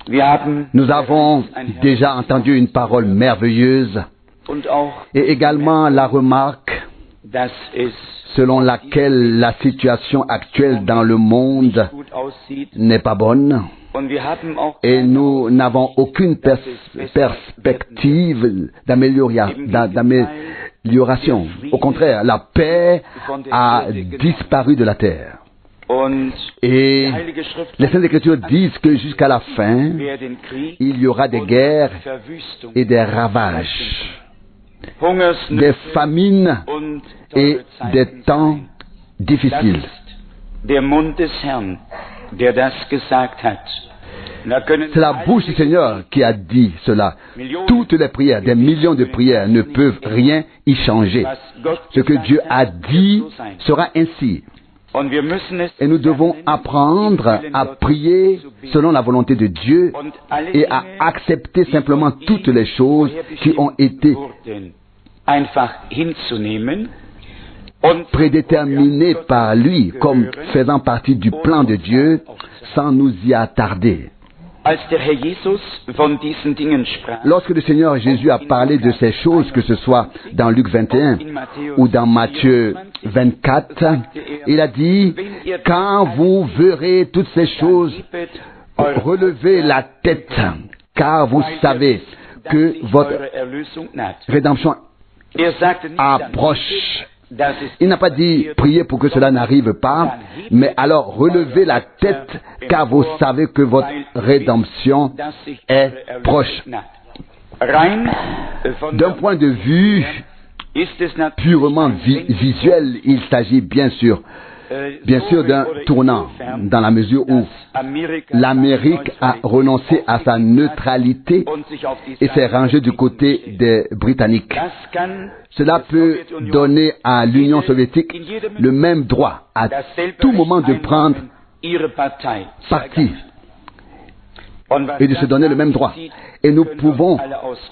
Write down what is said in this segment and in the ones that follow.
Nous avons déjà entendu une parole merveilleuse et également la remarque selon laquelle la situation actuelle dans le monde n'est pas bonne et nous n'avons aucune perspective d'amélioration. Au contraire, la paix a disparu de la terre. Et les Saintes Écritures disent que jusqu'à la fin, il y aura des guerres et des ravages, des famines et des temps difficiles. C'est la bouche du Seigneur qui a dit cela. Toutes les prières, des millions de prières ne peuvent rien y changer. Ce que Dieu a dit sera ainsi. Et nous devons apprendre à prier selon la volonté de Dieu et à accepter simplement toutes les choses qui ont été prédéterminées par lui comme faisant partie du plan de Dieu sans nous y attarder. Lorsque le Seigneur Jésus a parlé de ces choses, que ce soit dans Luc 21 ou dans Matthieu 24, il a dit, quand vous verrez toutes ces choses, relevez la tête, car vous savez que votre rédemption approche. Il n'a pas dit priez pour que cela n'arrive pas, mais alors relevez la tête car vous savez que votre rédemption est proche. D'un point de vue purement visuel, il s'agit bien sûr d'un tournant, dans la mesure où l'Amérique a renoncé à sa neutralité et s'est rangée du côté des Britanniques. Cela peut donner à l'Union soviétique le même droit à tout moment de prendre parti et de se donner le même droit. Et nous pouvons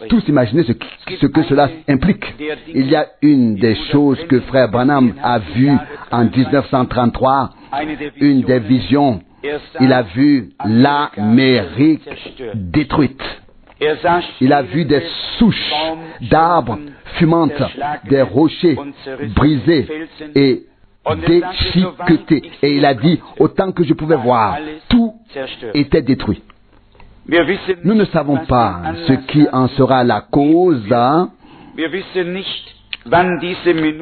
tous imaginer ce que cela implique. Il y a une des choses que Frère Branham a vues en 1933, une des visions. Il a vu l'Amérique détruite. Il a vu des souches d'arbres fumantes, des rochers brisés et déchiquetés. Et il a dit, autant que je pouvais voir, tout était détruit. Nous ne savons pas ce qui en sera la cause.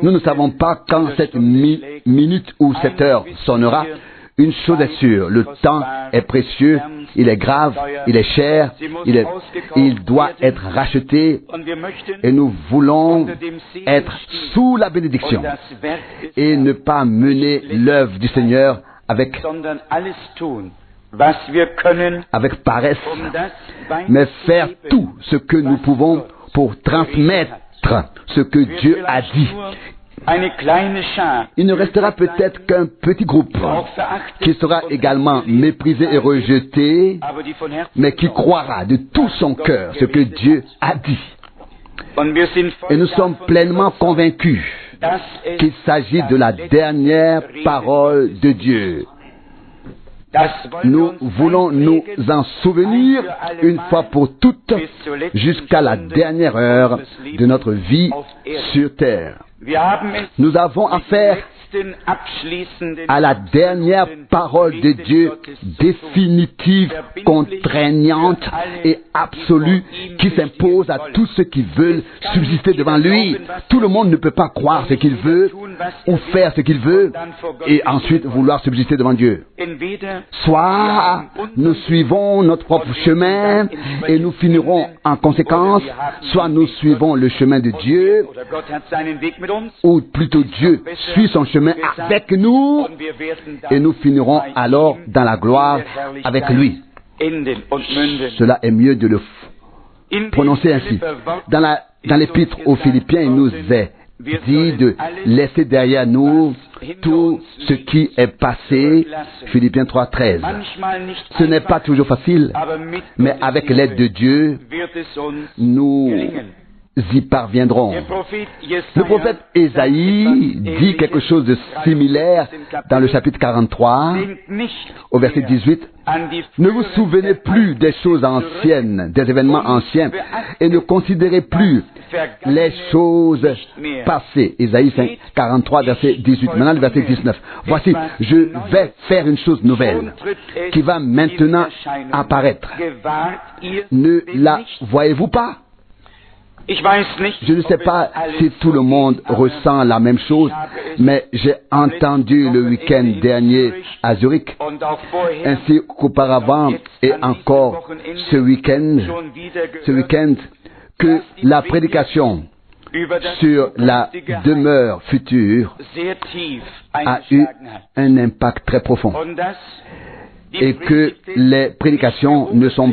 Nous ne savons pas quand cette minute ou cette heure sonnera. Une chose est sûre, le temps est précieux, il est grave, il est cher, il doit être racheté et nous voulons être sous la bénédiction et ne pas mener l'œuvre du Seigneur avec paresse, mais faire tout ce que nous pouvons pour transmettre ce que Dieu a dit. Il ne restera peut-être qu'un petit groupe qui sera également méprisé et rejeté, mais qui croira de tout son cœur ce que Dieu a dit. Et nous sommes pleinement convaincus qu'il s'agit de la dernière parole de Dieu. Nous voulons nous en souvenir une fois pour toutes jusqu'à la dernière heure de notre vie sur terre. Nous avons affaire à la dernière parole de Dieu, définitive, contraignante et absolue, qui s'impose à tous ceux qui veulent subsister devant lui. Tout le monde ne peut pas croire ce qu'il veut ou faire ce qu'il veut et ensuite vouloir subsister devant Dieu. Soit nous suivons notre propre chemin et nous finirons en conséquence, soit nous suivons le chemin de Dieu, ou plutôt Dieu suit son chemin avec nous et nous finirons alors dans la gloire avec lui. Cela est mieux de le prononcer ainsi. Dans l'épître aux Philippiens, il nous est dit de laisser derrière nous tout ce qui est passé. Philippiens 3:13. Ce n'est pas toujours facile, mais avec l'aide de Dieu, nous y parviendrons. Le prophète Ésaïe dit quelque chose de similaire dans le chapitre 43, au verset 18. Ne vous souvenez plus des choses anciennes, des événements anciens, et ne considérez plus les choses passées. Ésaïe 43, verset 18. Maintenant, le verset 19. Voici, je vais faire une chose nouvelle qui va maintenant apparaître. Ne la voyez-vous pas? Je ne sais pas si tout le monde ressent la même chose, mais j'ai entendu le week-end dernier à Zurich, ainsi qu'auparavant et encore ce week-end, que la prédication sur la demeure future a eu un impact très profond. Et que les prédications ne sont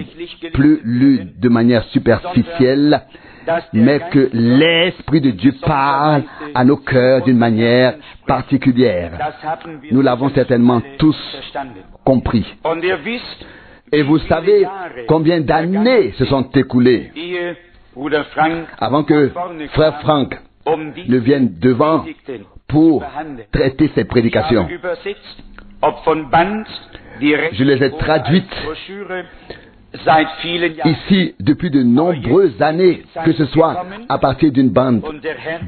plus lues de manière superficielle, mais que l'Esprit de Dieu parle à nos cœurs d'une manière particulière. Nous l'avons certainement tous compris. Et vous savez combien d'années se sont écoulées avant que frère Frank ne vienne devant pour traiter ces prédications. Je les ai traduites ici depuis de nombreuses années, que ce soit à partir d'une bande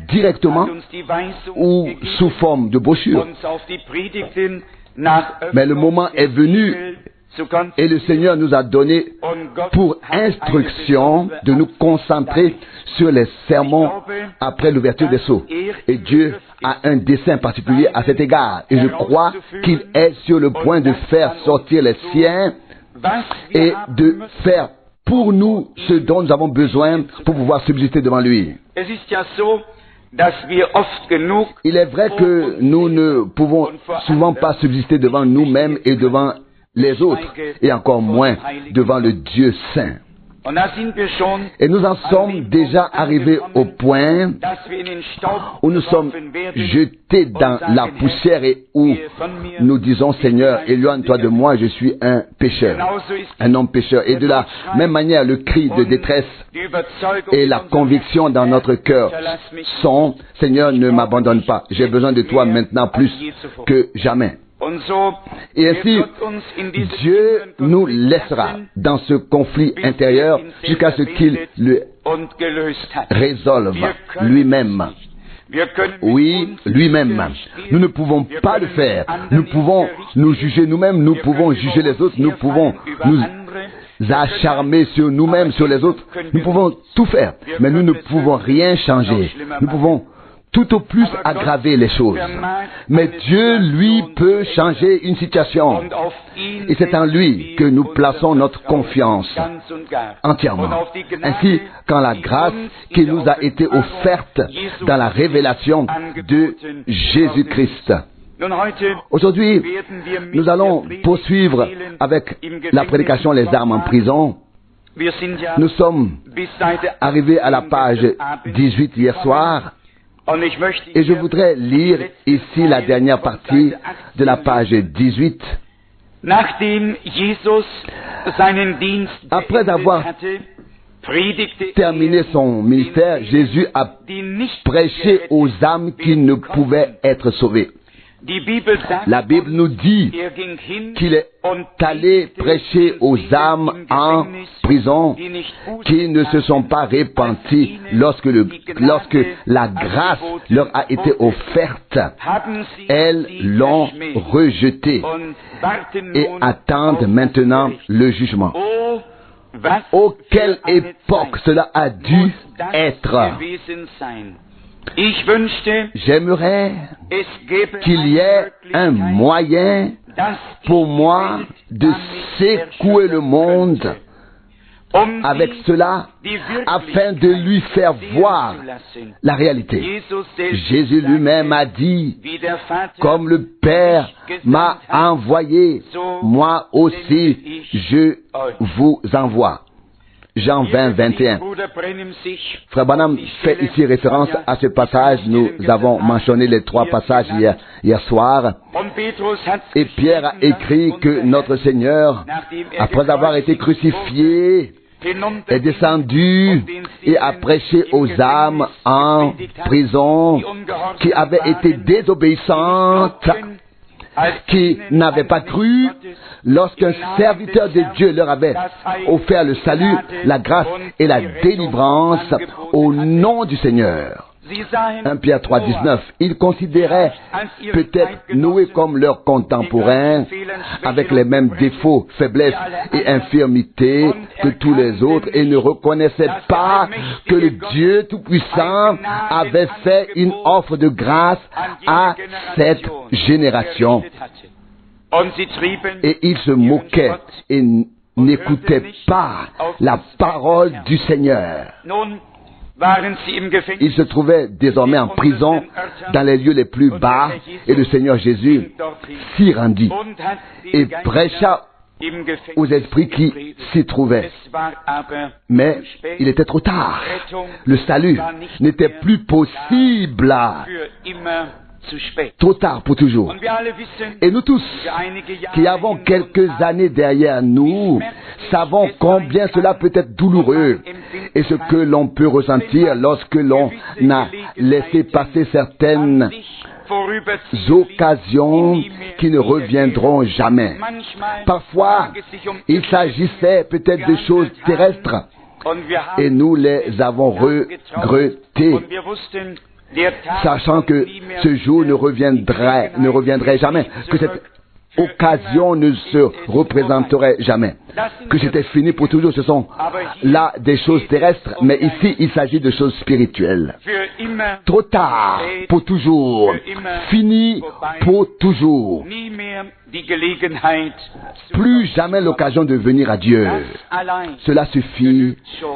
directement ou sous forme de brochure. Mais le moment est venu et le Seigneur nous a donné pour instruction de nous concentrer sur les sermons après l'ouverture des sceaux. Et Dieu a un dessein particulier à cet égard. Et je crois qu'il est sur le point de faire sortir les siens et de faire pour nous ce dont nous avons besoin pour pouvoir subsister devant lui. Il est vrai que nous ne pouvons souvent pas subsister devant nous-mêmes et devant les autres, et encore moins devant le Dieu saint. Et nous en sommes déjà arrivés au point où nous sommes jetés dans la poussière et où nous disons, Seigneur, éloigne-toi de moi, je suis un pécheur, un homme pécheur. Et de la même manière, le cri de détresse et la conviction dans notre cœur sont, Seigneur, ne m'abandonne pas, j'ai besoin de toi maintenant plus que jamais. Et ainsi, Dieu nous laissera dans ce conflit intérieur jusqu'à ce qu'il le résolve lui-même. Oui, lui-même. Nous ne pouvons pas le faire. Nous pouvons nous juger nous-mêmes, nous pouvons juger les autres, nous pouvons nous acharner sur nous-mêmes, sur les autres. Nous pouvons tout faire, mais nous ne pouvons rien changer. Nous pouvons tout au plus aggraver les choses. Mais Dieu, lui, peut changer une situation. Et c'est en lui que nous plaçons notre confiance entièrement. Ainsi, quand la grâce qui nous a été offerte dans la révélation de Jésus-Christ. Aujourd'hui, nous allons poursuivre avec la prédication Les armes en prison. Nous sommes arrivés à la page 18 hier soir. Et je voudrais lire ici la dernière partie de la page 18. Après avoir terminé son ministère, Jésus a prêché aux âmes qui ne pouvaient être sauvées. La Bible nous dit qu'il est allé prêcher aux âmes en prison qui ne se sont pas repenties lorsque la grâce leur a été offerte. Elles l'ont rejetée et attendent maintenant le jugement. Oh, quelle époque cela a dû être! J'aimerais qu'il y ait un moyen pour moi de secouer le monde avec cela afin de lui faire voir la réalité. Jésus lui-même a dit, comme le Père m'a envoyé, moi aussi je vous envoie. Jean 20, 21. Frère Branham fait ici référence à ce passage. Nous avons mentionné les 3 passages hier soir. Et Pierre a écrit que notre Seigneur, après avoir été crucifié, est descendu et a prêché aux âmes en prison qui avaient été désobéissantes, qui n'avaient pas cru lorsqu'un serviteur de Dieu leur avait offert le salut, la grâce et la délivrance au nom du Seigneur. 1 Pierre 3,19. Ils considéraient peut-être Noé comme leurs contemporains, avec les mêmes défauts, faiblesses et infirmités que tous les autres, et ne reconnaissaient pas que le Dieu Tout-Puissant avait fait une offre de grâce à cette génération. Et ils se moquaient et n'écoutaient pas la parole du Seigneur. Ils se trouvaient désormais en prison dans les lieux les plus bas, et le Seigneur Jésus s'y rendit et prêcha aux esprits qui s'y trouvaient. Mais il était trop tard. Le salut n'était plus possible. Trop tard pour toujours. Et nous tous, qui avons quelques années derrière nous, savons combien cela peut être douloureux et ce que l'on peut ressentir lorsque l'on a laissé passer certaines occasions qui ne reviendront jamais. Parfois, il s'agissait peut-être de choses terrestres et nous les avons regrettées, sachant que ce jour ne reviendrait jamais, que cette occasion ne se représenterait jamais, que c'était fini pour toujours. Ce sont là des choses terrestres, mais ici il s'agit de choses spirituelles. Trop tard pour toujours, fini pour toujours, plus jamais l'occasion de venir à Dieu. Cela suffit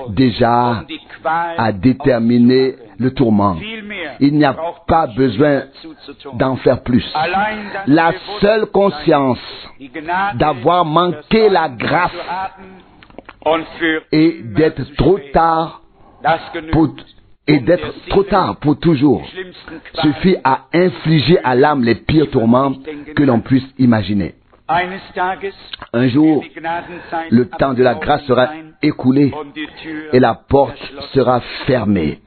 déjà à déterminer le tourment. Il n'y a pas besoin d'en faire plus. La seule conscience d'avoir manqué la grâce et d'être trop tard pour toujours suffit à infliger à l'âme les pires tourments que l'on puisse imaginer. Un jour, le temps de la grâce sera écoulé et la porte sera fermée.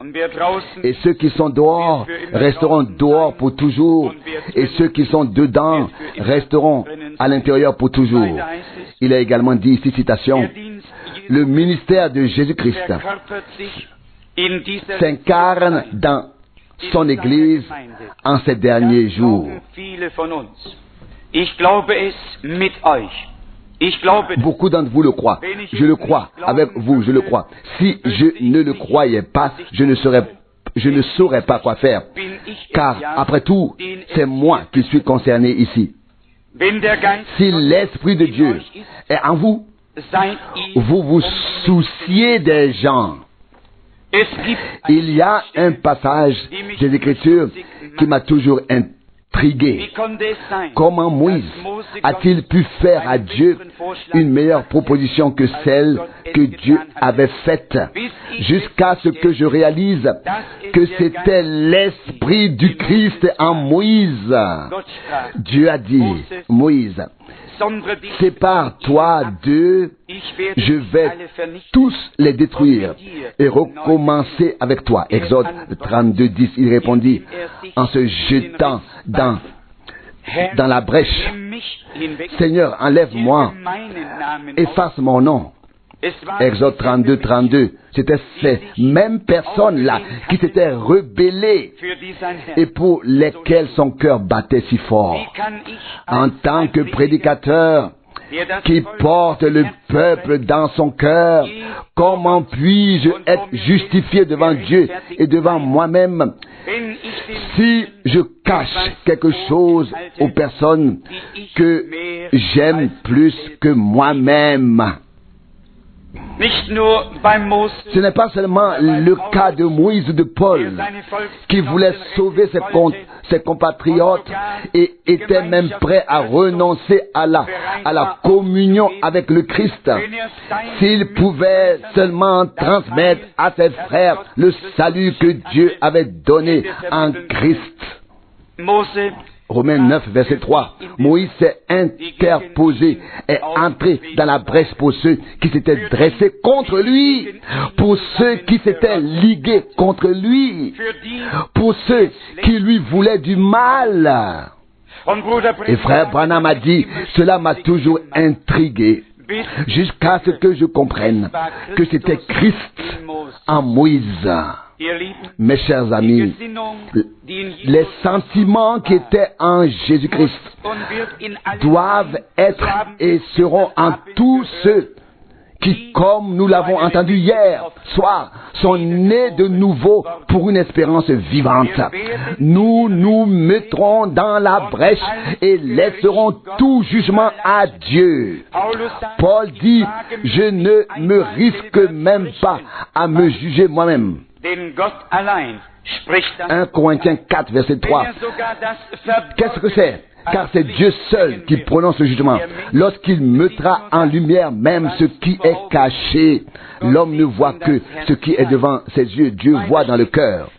Et ceux qui sont dehors resteront dehors pour toujours, et ceux qui sont dedans resteront à l'intérieur pour toujours. Il est également dit ici, citation, le ministère de Jésus-Christ s'incarne dans son Église en ces derniers jours. Beaucoup d'entre vous le croient. Je le crois. Avec vous, je le crois. Si je ne le croyais pas, je ne saurais pas quoi faire. Car, après tout, c'est moi qui suis concerné ici. Si l'Esprit de Dieu est en vous, vous vous souciez des gens. Il y a un passage des Écritures qui m'a toujours intrigué. Comment Moïse a-t-il pu faire à Dieu une meilleure proposition que celle que Dieu avait faite, jusqu'à ce que je réalise que c'était l'Esprit du Christ en Moïse. Dieu a dit, Moïse, sépare-toi d'eux, je vais tous les détruire et recommencer avec toi. Exode 32, 10, il répondit en se jetant dans la brèche, Seigneur, enlève-moi, efface mon nom. Exode 32, 32, c'était ces mêmes personnes-là qui s'étaient rebellées et pour lesquelles son cœur battait si fort. En tant que prédicateur qui porte le peuple dans son cœur, comment puis-je être justifié devant Dieu et devant moi-même si je cache quelque chose aux personnes que j'aime plus que moi-même? Ce n'est pas seulement le cas de Moïse ou de Paul qui voulaient sauver ses compatriotes et étaient même prêts à renoncer à la communion avec le Christ. S'ils pouvaient seulement transmettre à ses frères le salut que Dieu avait donné en Christ. Romains 9, verset 3. Moïse s'est interposé, est entré dans la brèche pour ceux qui s'étaient dressés contre lui, pour ceux qui s'étaient ligués contre lui, pour ceux qui lui voulaient du mal. Et frère Branham a dit, cela m'a toujours intrigué, jusqu'à ce que je comprenne que c'était Christ en Moïse. Mes chers amis, les sentiments qui étaient en Jésus-Christ doivent être et seront en tous ceux qui, comme nous l'avons entendu hier soir, sont nés de nouveau pour une espérance vivante. Nous nous mettrons dans la brèche et laisserons tout jugement à Dieu. Paul dit, je ne me risque même pas à me juger moi-même. 1 Corinthiens 4, verset 3. Qu'est-ce que c'est? Car c'est Dieu seul qui prononce le jugement. Lorsqu'il mettra en lumière même ce qui est caché, l'homme ne voit que ce qui est devant ses yeux. Dieu voit dans le cœur.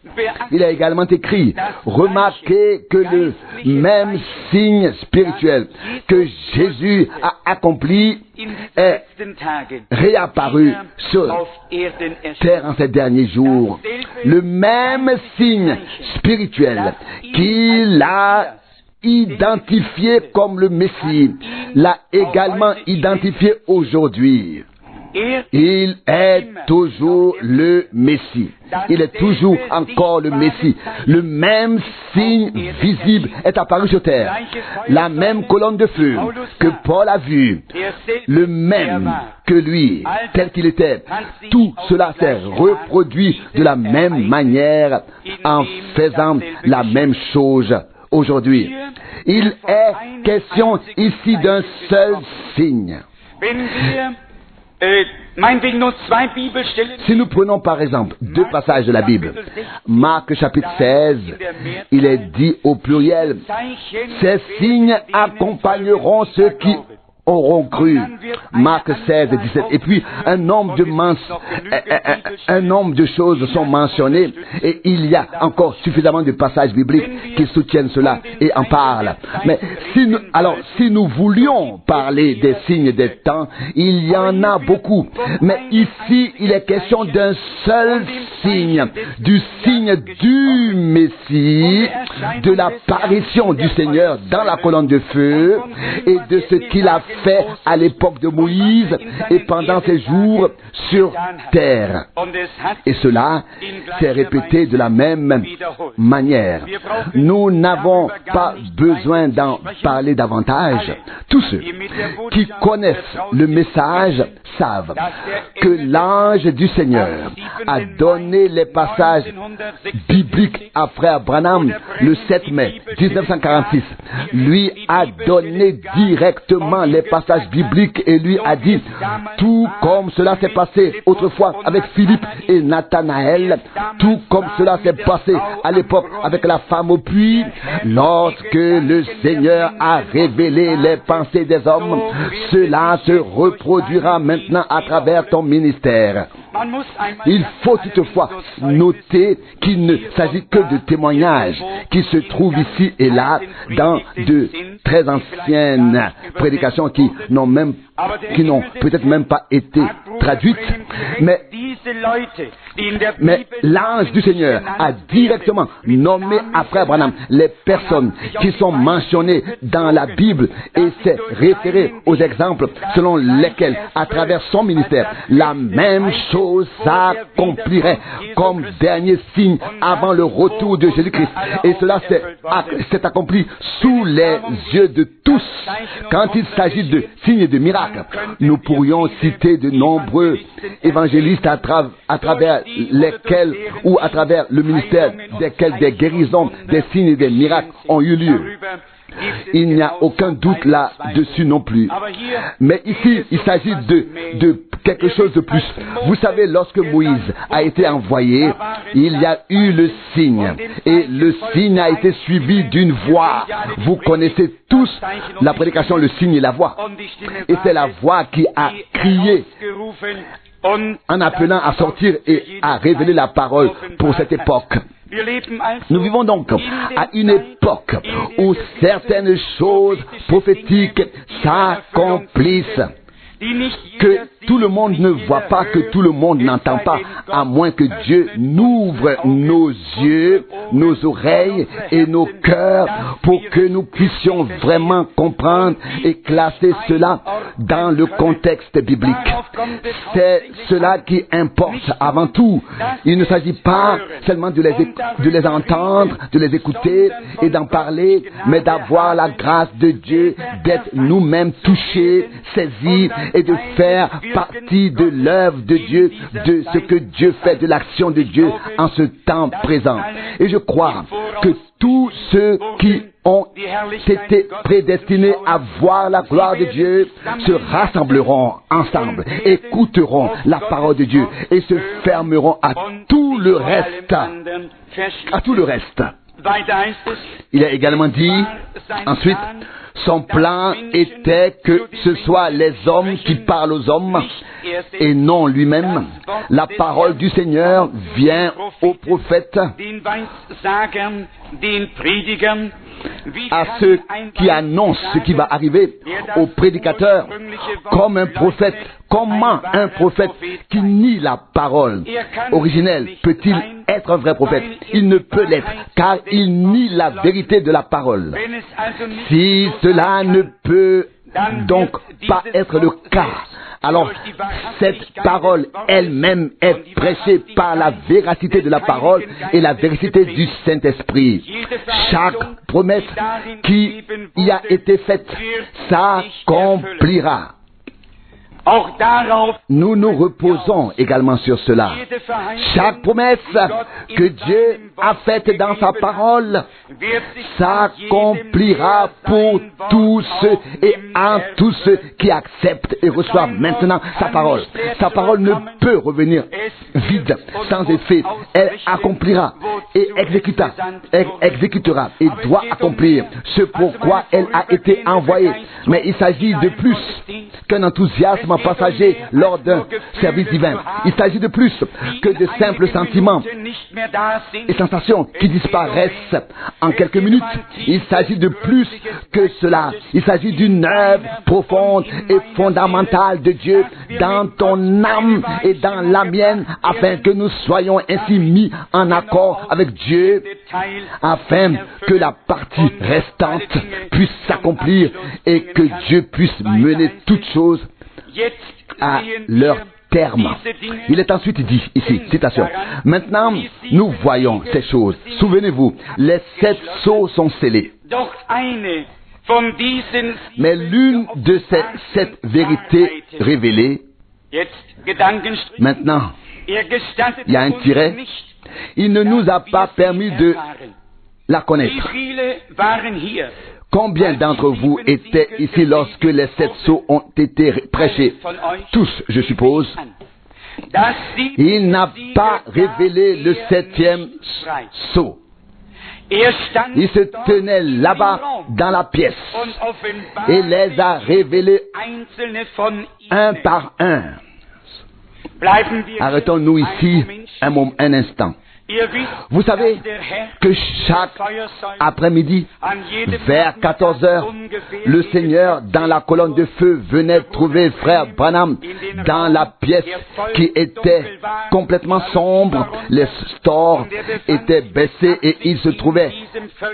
Il a également écrit, remarquez que le même signe spirituel que Jésus a accompli est réapparu sur terre en ces derniers jours. Le même signe spirituel qu'il a identifié comme le Messie, l'a également identifié aujourd'hui. Il est toujours le Messie. Il est toujours encore le Messie. Le même signe visible est apparu sur terre. La même colonne de feu que Paul a vue. Le même que lui, tel qu'il était. Tout cela s'est reproduit de la même manière en faisant la même chose aujourd'hui. Il est question ici d'un seul signe. Si nous prenons par exemple deux passages de la Bible, Marc chapitre 16, il est dit au pluriel, ces signes accompagneront ceux qui auront cru. Marc 16 et 17. Et puis, un nombre de choses sont mentionnées et il y a encore suffisamment de passages bibliques qui soutiennent cela et en parlent. Mais si nous voulions parler des signes des temps, il y en a beaucoup. Mais ici, il est question d'un seul signe, du signe du Messie, de l'apparition du Seigneur dans la colonne de feu et de ce qu'il a fait à l'époque de Moïse et pendant ses jours sur terre. Et cela s'est répété de la même manière. Nous n'avons pas besoin d'en parler davantage. Tous ceux qui connaissent le message savent que l'ange du Seigneur a donné les passages bibliques à frère Branham le 7 mai 1946. Lui a donné directement les passages bibliques et lui a dit, tout comme cela s'est passé autrefois avec Philippe et Nathanaël, tout comme cela s'est passé à l'époque avec la femme au puits, lorsque le Seigneur a révélé les pensées des hommes, cela se reproduira maintenant à travers ton ministère. Il faut toutefois noter qu'il ne s'agit que de témoignages qui se trouvent ici et là dans de très anciennes prédications qui n'ont peut-être même pas été traduites, mais l'ange du Seigneur a directement nommé à frère Branham les personnes qui sont mentionnées dans la Bible et s'est référé aux exemples selon lesquels, à travers son ministère, la même chose s'accomplirait comme dernier signe avant le retour de Jésus-Christ. Et cela s'est accompli sous les yeux de tous. Quand il s'agit de signes et de miracles, nous pourrions citer de nombreux évangélistes à travers lesquels ou à travers le ministère desquels des guérisons, des signes et des miracles ont eu lieu. Il n'y a aucun doute là-dessus non plus. Mais ici, il s'agit de quelque chose de plus. Vous savez, lorsque Moïse a été envoyé, il y a eu le signe. Et le signe a été suivi d'une voix. Vous connaissez tous la prédication, le signe et la voix. Et c'est la voix qui a crié en appelant à sortir et à révéler la parole pour cette époque. Nous vivons donc à une époque où certaines choses prophétiques s'accomplissent, que tout le monde ne voit pas, que tout le monde n'entend pas, à moins que Dieu n'ouvre nos yeux, nos oreilles et nos cœurs pour que nous puissions vraiment comprendre et classer cela dans le contexte biblique. C'est cela qui importe avant tout. Il ne s'agit pas seulement de les entendre, de les écouter et d'en parler, mais d'avoir la grâce de Dieu, d'être nous-mêmes touchés, saisis et de faire partie de l'œuvre de Dieu, de ce que Dieu fait, de l'action de Dieu en ce temps présent. Et je crois que tous ceux qui ont été prédestinés à voir la gloire de Dieu se rassembleront ensemble, écouteront la parole de Dieu et se fermeront à tout le reste. À tout le reste. Il a également dit, ensuite, son plan était que ce soit les hommes qui parlent aux hommes et non lui-même. La parole du Seigneur vient aux prophètes, à ceux qui annoncent ce qui va arriver, aux prédicateurs, comme un prophète. Comment un prophète qui nie la parole originelle peut-il être un vrai prophète? Il ne peut l'être, car il nie la vérité de la parole. Si cela ne peut donc pas être le cas, alors cette parole elle-même est prêchée par la véracité de la parole et la véracité du Saint-Esprit. Chaque promesse qui y a été faite s'accomplira. Nous nous reposons également sur cela. Chaque promesse que Dieu a faite dans sa parole s'accomplira pour tous ceux et en tous ceux qui acceptent et reçoivent maintenant sa parole. Sa parole ne peut revenir vide, sans effet. Elle accomplira et exécutera et doit accomplir ce pourquoi elle a été envoyée. Mais il s'agit de plus qu'un enthousiasme passager lors d'un service divin. Il s'agit de plus que de simples sentiments et sensations qui disparaissent en quelques minutes. Il s'agit de plus que cela. Il s'agit d'une œuvre profonde et fondamentale de Dieu dans ton âme et dans la mienne, afin que nous soyons ainsi mis en accord avec Dieu, afin que la partie restante puisse s'accomplir et que Dieu puisse mener toutes choses à leur terme. Il est ensuite dit ici, citation, maintenant nous voyons ces choses. Souvenez-vous, les 7 sceaux sont scellés. Mais l'une de ces 7 vérités révélées, maintenant, il y a un tiret, il ne nous a pas permis de la connaître. Combien d'entre vous étaient ici lorsque les 7 sceaux ont été prêchés? Tous, je suppose. Il n'a pas révélé le 7e sceau. Il se tenait là-bas dans la pièce et les a révélés un par un. Arrêtons-nous ici un instant. Vous savez que chaque après-midi, vers 14 heures, le Seigneur, dans la colonne de feu, venait trouver frère Branham dans la pièce qui était complètement sombre. Les stores étaient baissés et il se trouvait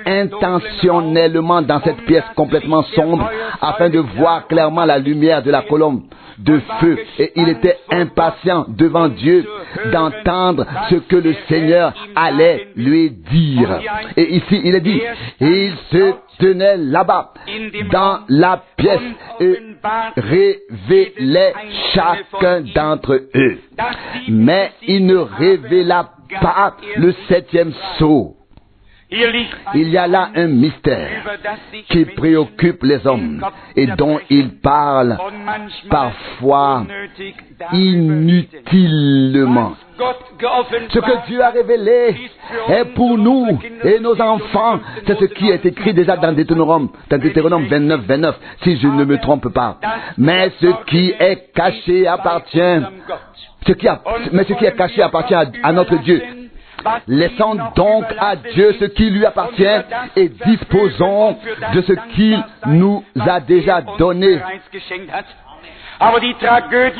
intentionnellement dans cette pièce complètement sombre afin de voir clairement la lumière de la colonne de feu. Et il était impatient devant Dieu d'entendre ce que le Seigneur allait lui dire. Et ici, il est dit, il se tenait là-bas, dans la pièce, et révélait chacun d'entre eux. Mais il ne révéla pas le 7e sceau. Il y a là un mystère qui préoccupe les hommes et dont ils parlent parfois inutilement. Ce que Dieu a révélé est pour nous et nos enfants. C'est ce qui est écrit déjà dans Deutéronome 29, si je ne me trompe pas. Mais ce qui est caché appartient, ce qui est caché appartient à notre Dieu. Laissons donc à Dieu ce qui lui appartient et disposons de ce qu'il nous a déjà donné.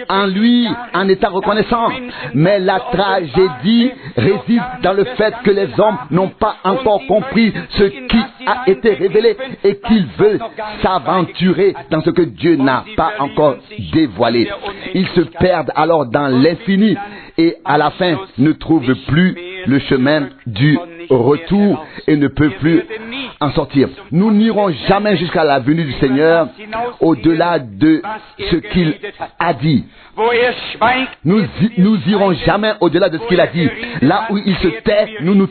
En lui, en étant reconnaissant. Mais la tragédie réside dans le fait que les hommes n'ont pas encore compris ce qui a été révélé et qu'ils veulent s'aventurer dans ce que Dieu n'a pas encore dévoilé. Ils se perdent alors dans l'infini et à la fin ne trouvent plus le chemin du retour et ne peuvent plus en sortir. Nous n'irons jamais jusqu'à la venue du Seigneur au-delà de ce qu'il a dit. Nous irons jamais au-delà de ce qu'il a dit. Là où il se tait, nous nous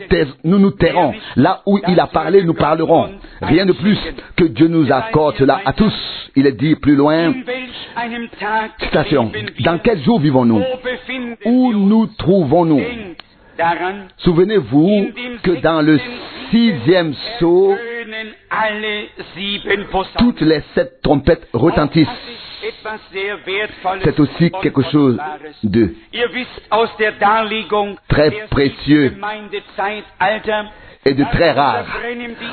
tairons. Là où il a parlé, nous parlerons. Rien de plus que Dieu nous accorde cela à tous. Il est dit plus loin, citation, dans quel jour vivons-nous? Où nous trouvons-nous? Souvenez-vous que dans le 6e sceau, toutes les 7 trompettes retentissent. C'est aussi quelque chose de très précieux et de très rare.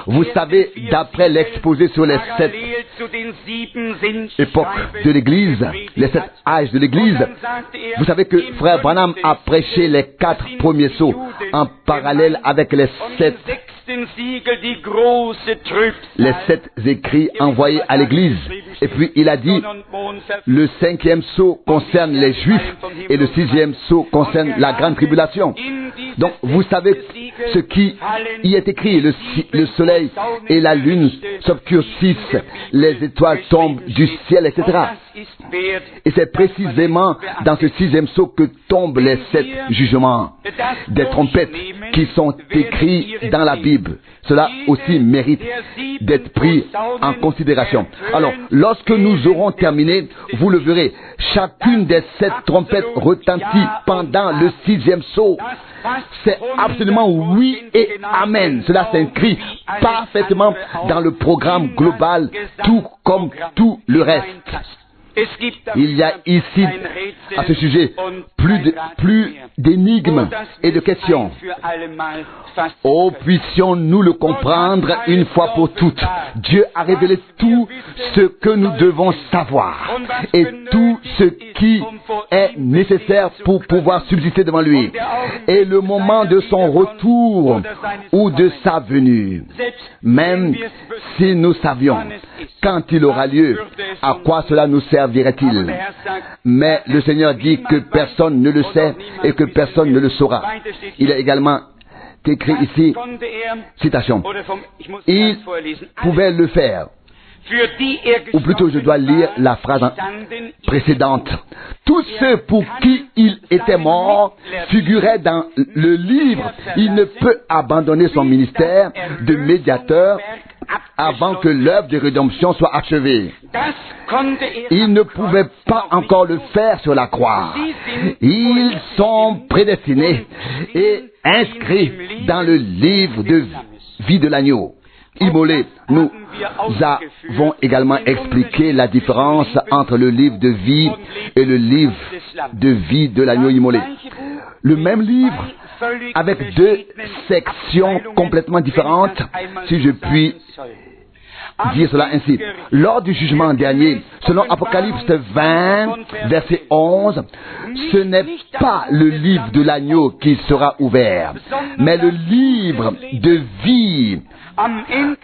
Vous savez, d'après l'exposé sur les 7 époques de l'Église, les 7 âges de l'Église, vous savez que Frère Branham a prêché les 4 premiers sceaux en parallèle avec les 7 écrits envoyés à l'Église. Et puis il a dit, le 5e sceau concerne les Juifs et le 6e sceau concerne la grande tribulation. Donc vous savez ce qui y est écrit, le soleil et la lune s'obscurcissent, les étoiles tombent du ciel, etc. Et c'est précisément dans ce 6e sceau que tombent les 7 jugements des trompettes qui sont écrits dans la Bible. Cela aussi mérite d'être pris en considération. Alors, lorsque nous aurons terminé, vous le verrez, chacune des 7 trompettes retentit pendant le 6e sceau. C'est absolument oui et amen. Cela s'inscrit parfaitement dans le programme global, tout comme tout le reste. Il y a ici, à ce sujet, plus d'énigmes et de questions. Oh, puissions-nous le comprendre une fois pour toutes. Dieu a révélé tout ce que nous devons savoir et tout ce qui est nécessaire pour pouvoir subsister devant lui. Et le moment de son retour ou de sa venue, même si nous savions quand il aura lieu, à quoi cela nous servirait-il? Mais le Seigneur dit que personne ne le sait et que personne ne le saura. Il est également écrit ici, citation, il pouvait le faire. Ou plutôt je dois lire la phrase précédente. Tous ceux pour qui il était mort figuraient dans le livre. Il ne peut abandonner son ministère de médiateur avant que l'œuvre de rédemption soit achevée. Il ne pouvait pas encore le faire sur la croix. Ils sont prédestinés et inscrits dans le livre de vie de l'agneau. Immolé. Nous avons également expliqué la différence entre le livre de vie et le livre de vie de l'agneau immolé. Le même livre, avec 2 sections complètement différentes, si je puis dire cela ainsi. Lors du jugement dernier, selon Apocalypse 20, verset 11, ce n'est pas le livre de l'agneau qui sera ouvert, mais le livre de vie.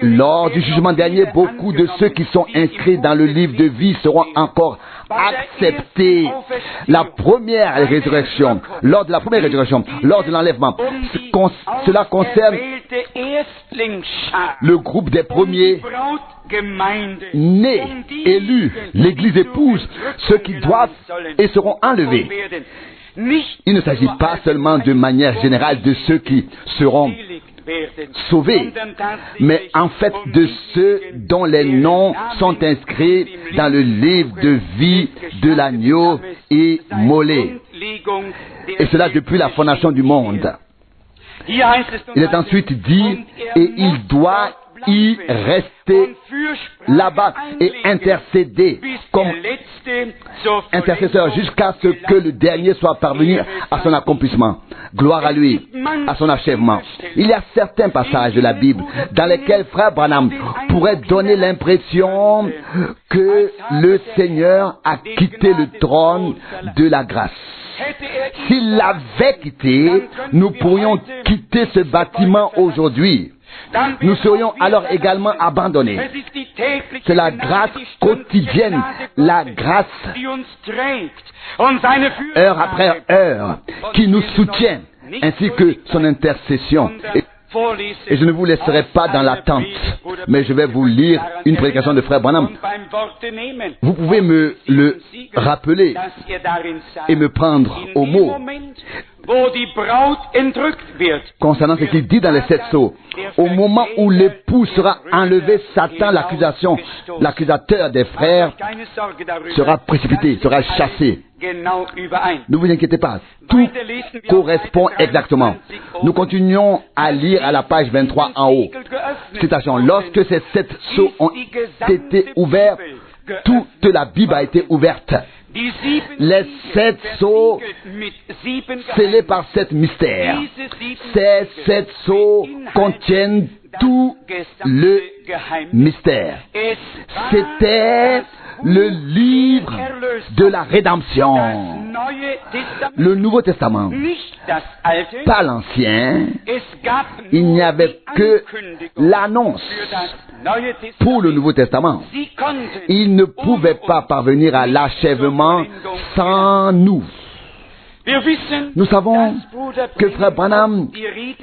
Lors du jugement dernier, beaucoup de ceux qui sont inscrits dans le livre de vie seront encore acceptés. La première résurrection, lors de la première résurrection, lors de l'enlèvement, cela concerne le groupe des premiers nés, élus, l'église épouse, ceux qui doivent et seront enlevés. Il ne s'agit pas seulement de manière générale de ceux qui seront sauvés, mais en fait de ceux dont les noms sont inscrits dans le livre de vie de l'agneau immolé. Et cela depuis la fondation du monde. Il est ensuite dit, et il doit y rester là-bas et intercéder comme intercesseur jusqu'à ce que le dernier soit parvenu à son accomplissement. Gloire à lui, à son achèvement. Il y a certains passages de la Bible dans lesquels Frère Branham pourrait donner l'impression que le Seigneur a quitté le trône de la grâce. S'il l'avait quitté, nous pourrions quitter ce bâtiment aujourd'hui. Nous serions alors également abandonnés. C'est la grâce quotidienne, la grâce heure après heure qui nous soutient, ainsi que son intercession. Et je ne vous laisserai pas dans l'attente, mais je vais vous lire une prédication de Frère Branham. Vous pouvez me le rappeler et me prendre au mot concernant ce qu'il dit dans les 7 sceaux. Au moment où l'époux sera enlevé, Satan, l'accusateur des frères, sera précipité, sera chassé. Ne vous inquiétez pas, tout correspond exactement. Nous continuons à lire à la page 23 en haut. Citation, lorsque ces 7 sceaux ont été ouverts, toute la Bible a été ouverte. Les 7 sceaux scellés par 7 mystères. Ces 7 sceaux contiennent tout le mystère. C'était le livre de la rédemption. Le Nouveau Testament, pas l'Ancien. Il n'y avait que l'annonce pour le Nouveau Testament. Il ne pouvait pas parvenir à l'achèvement sans nous. Nous savons que Frère Branham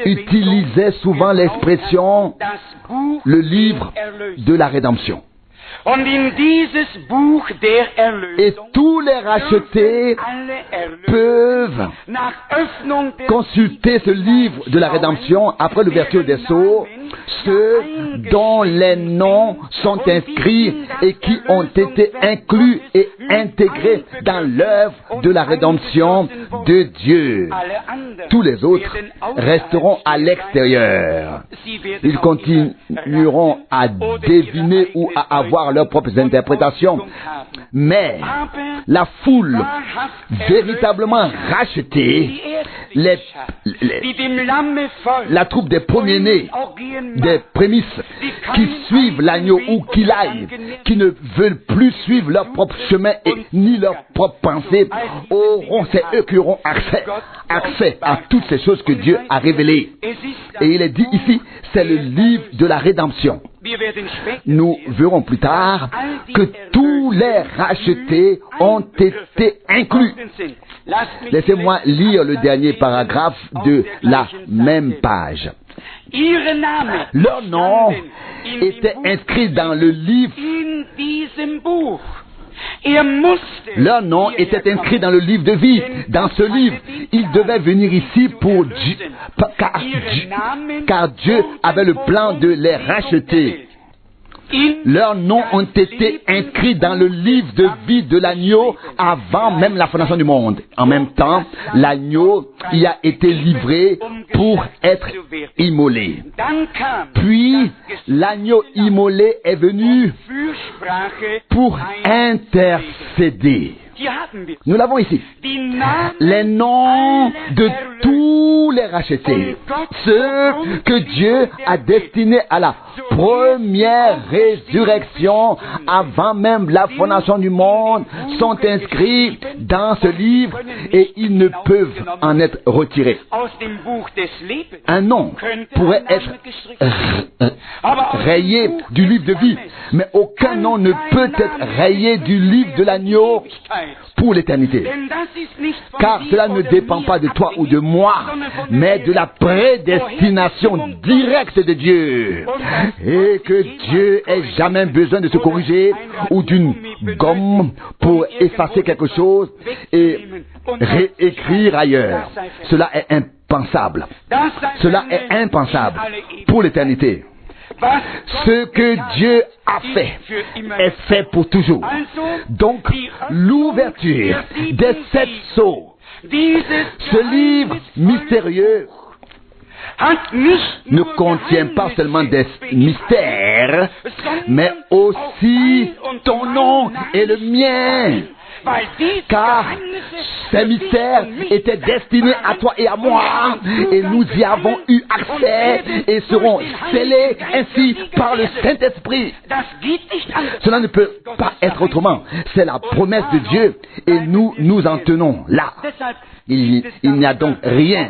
utilisait souvent l'expression « le livre de la rédemption ». Et tous les rachetés peuvent consulter ce livre de la rédemption après l'ouverture des sceaux, ceux dont les noms sont inscrits et qui ont été inclus et intégrés dans l'œuvre de la rédemption de Dieu. Tous les autres resteront à l'extérieur. Ils continueront à deviner ou à avoir leurs propres interprétations. Mais la foule véritablement rachetée, la troupe des premiers-nés, des prémices, qui suivent l'agneau où qu'il aille, qui ne veulent plus suivre leur propre chemin et ni leur propre pensée, c'est eux qui auront accès à toutes ces choses que Dieu a révélées. Et il est dit ici, c'est le livre de la rédemption. Nous verrons plus tard que tous les rachetés ont été inclus. Laissez-moi lire le dernier paragraphe de la même page. Leur nom était inscrit dans le livre. Leur nom était inscrit dans le livre de vie. Dans ce livre, ils devaient venir ici pour Dieu, car Dieu avait le plan de les racheter. Leurs noms ont été inscrits dans le livre de vie de l'agneau avant même la fondation du monde. En même temps, l'agneau y a été livré pour être immolé. Puis, l'agneau immolé est venu pour intercéder. Nous l'avons ici. Les noms de tous les rachetés, ceux que Dieu a destinés à la première résurrection avant même la fondation du monde, sont inscrits dans ce livre et ils ne peuvent en être retirés. Un nom pourrait être rayé du livre de vie, mais aucun nom ne peut être rayé du livre de l'agneau pour l'éternité. Car cela ne dépend pas de toi ou de moi, mais de la prédestination directe de Dieu. Et que Dieu ait jamais besoin de se corriger ou d'une gomme pour effacer quelque chose et réécrire ailleurs. Cela est impensable. Cela est impensable pour l'éternité. Ce que Dieu a fait est fait pour toujours. Donc, l'ouverture des 7 sceaux, ce livre mystérieux, ne contient pas seulement des mystères, mais aussi ton nom et le mien. Car ces mystères étaient destinés à toi et à moi, et nous y avons eu accès et seront scellés ainsi par le Saint-Esprit. Cela ne peut pas être autrement. C'est la promesse de Dieu et nous en tenons là. Il n'y a donc rien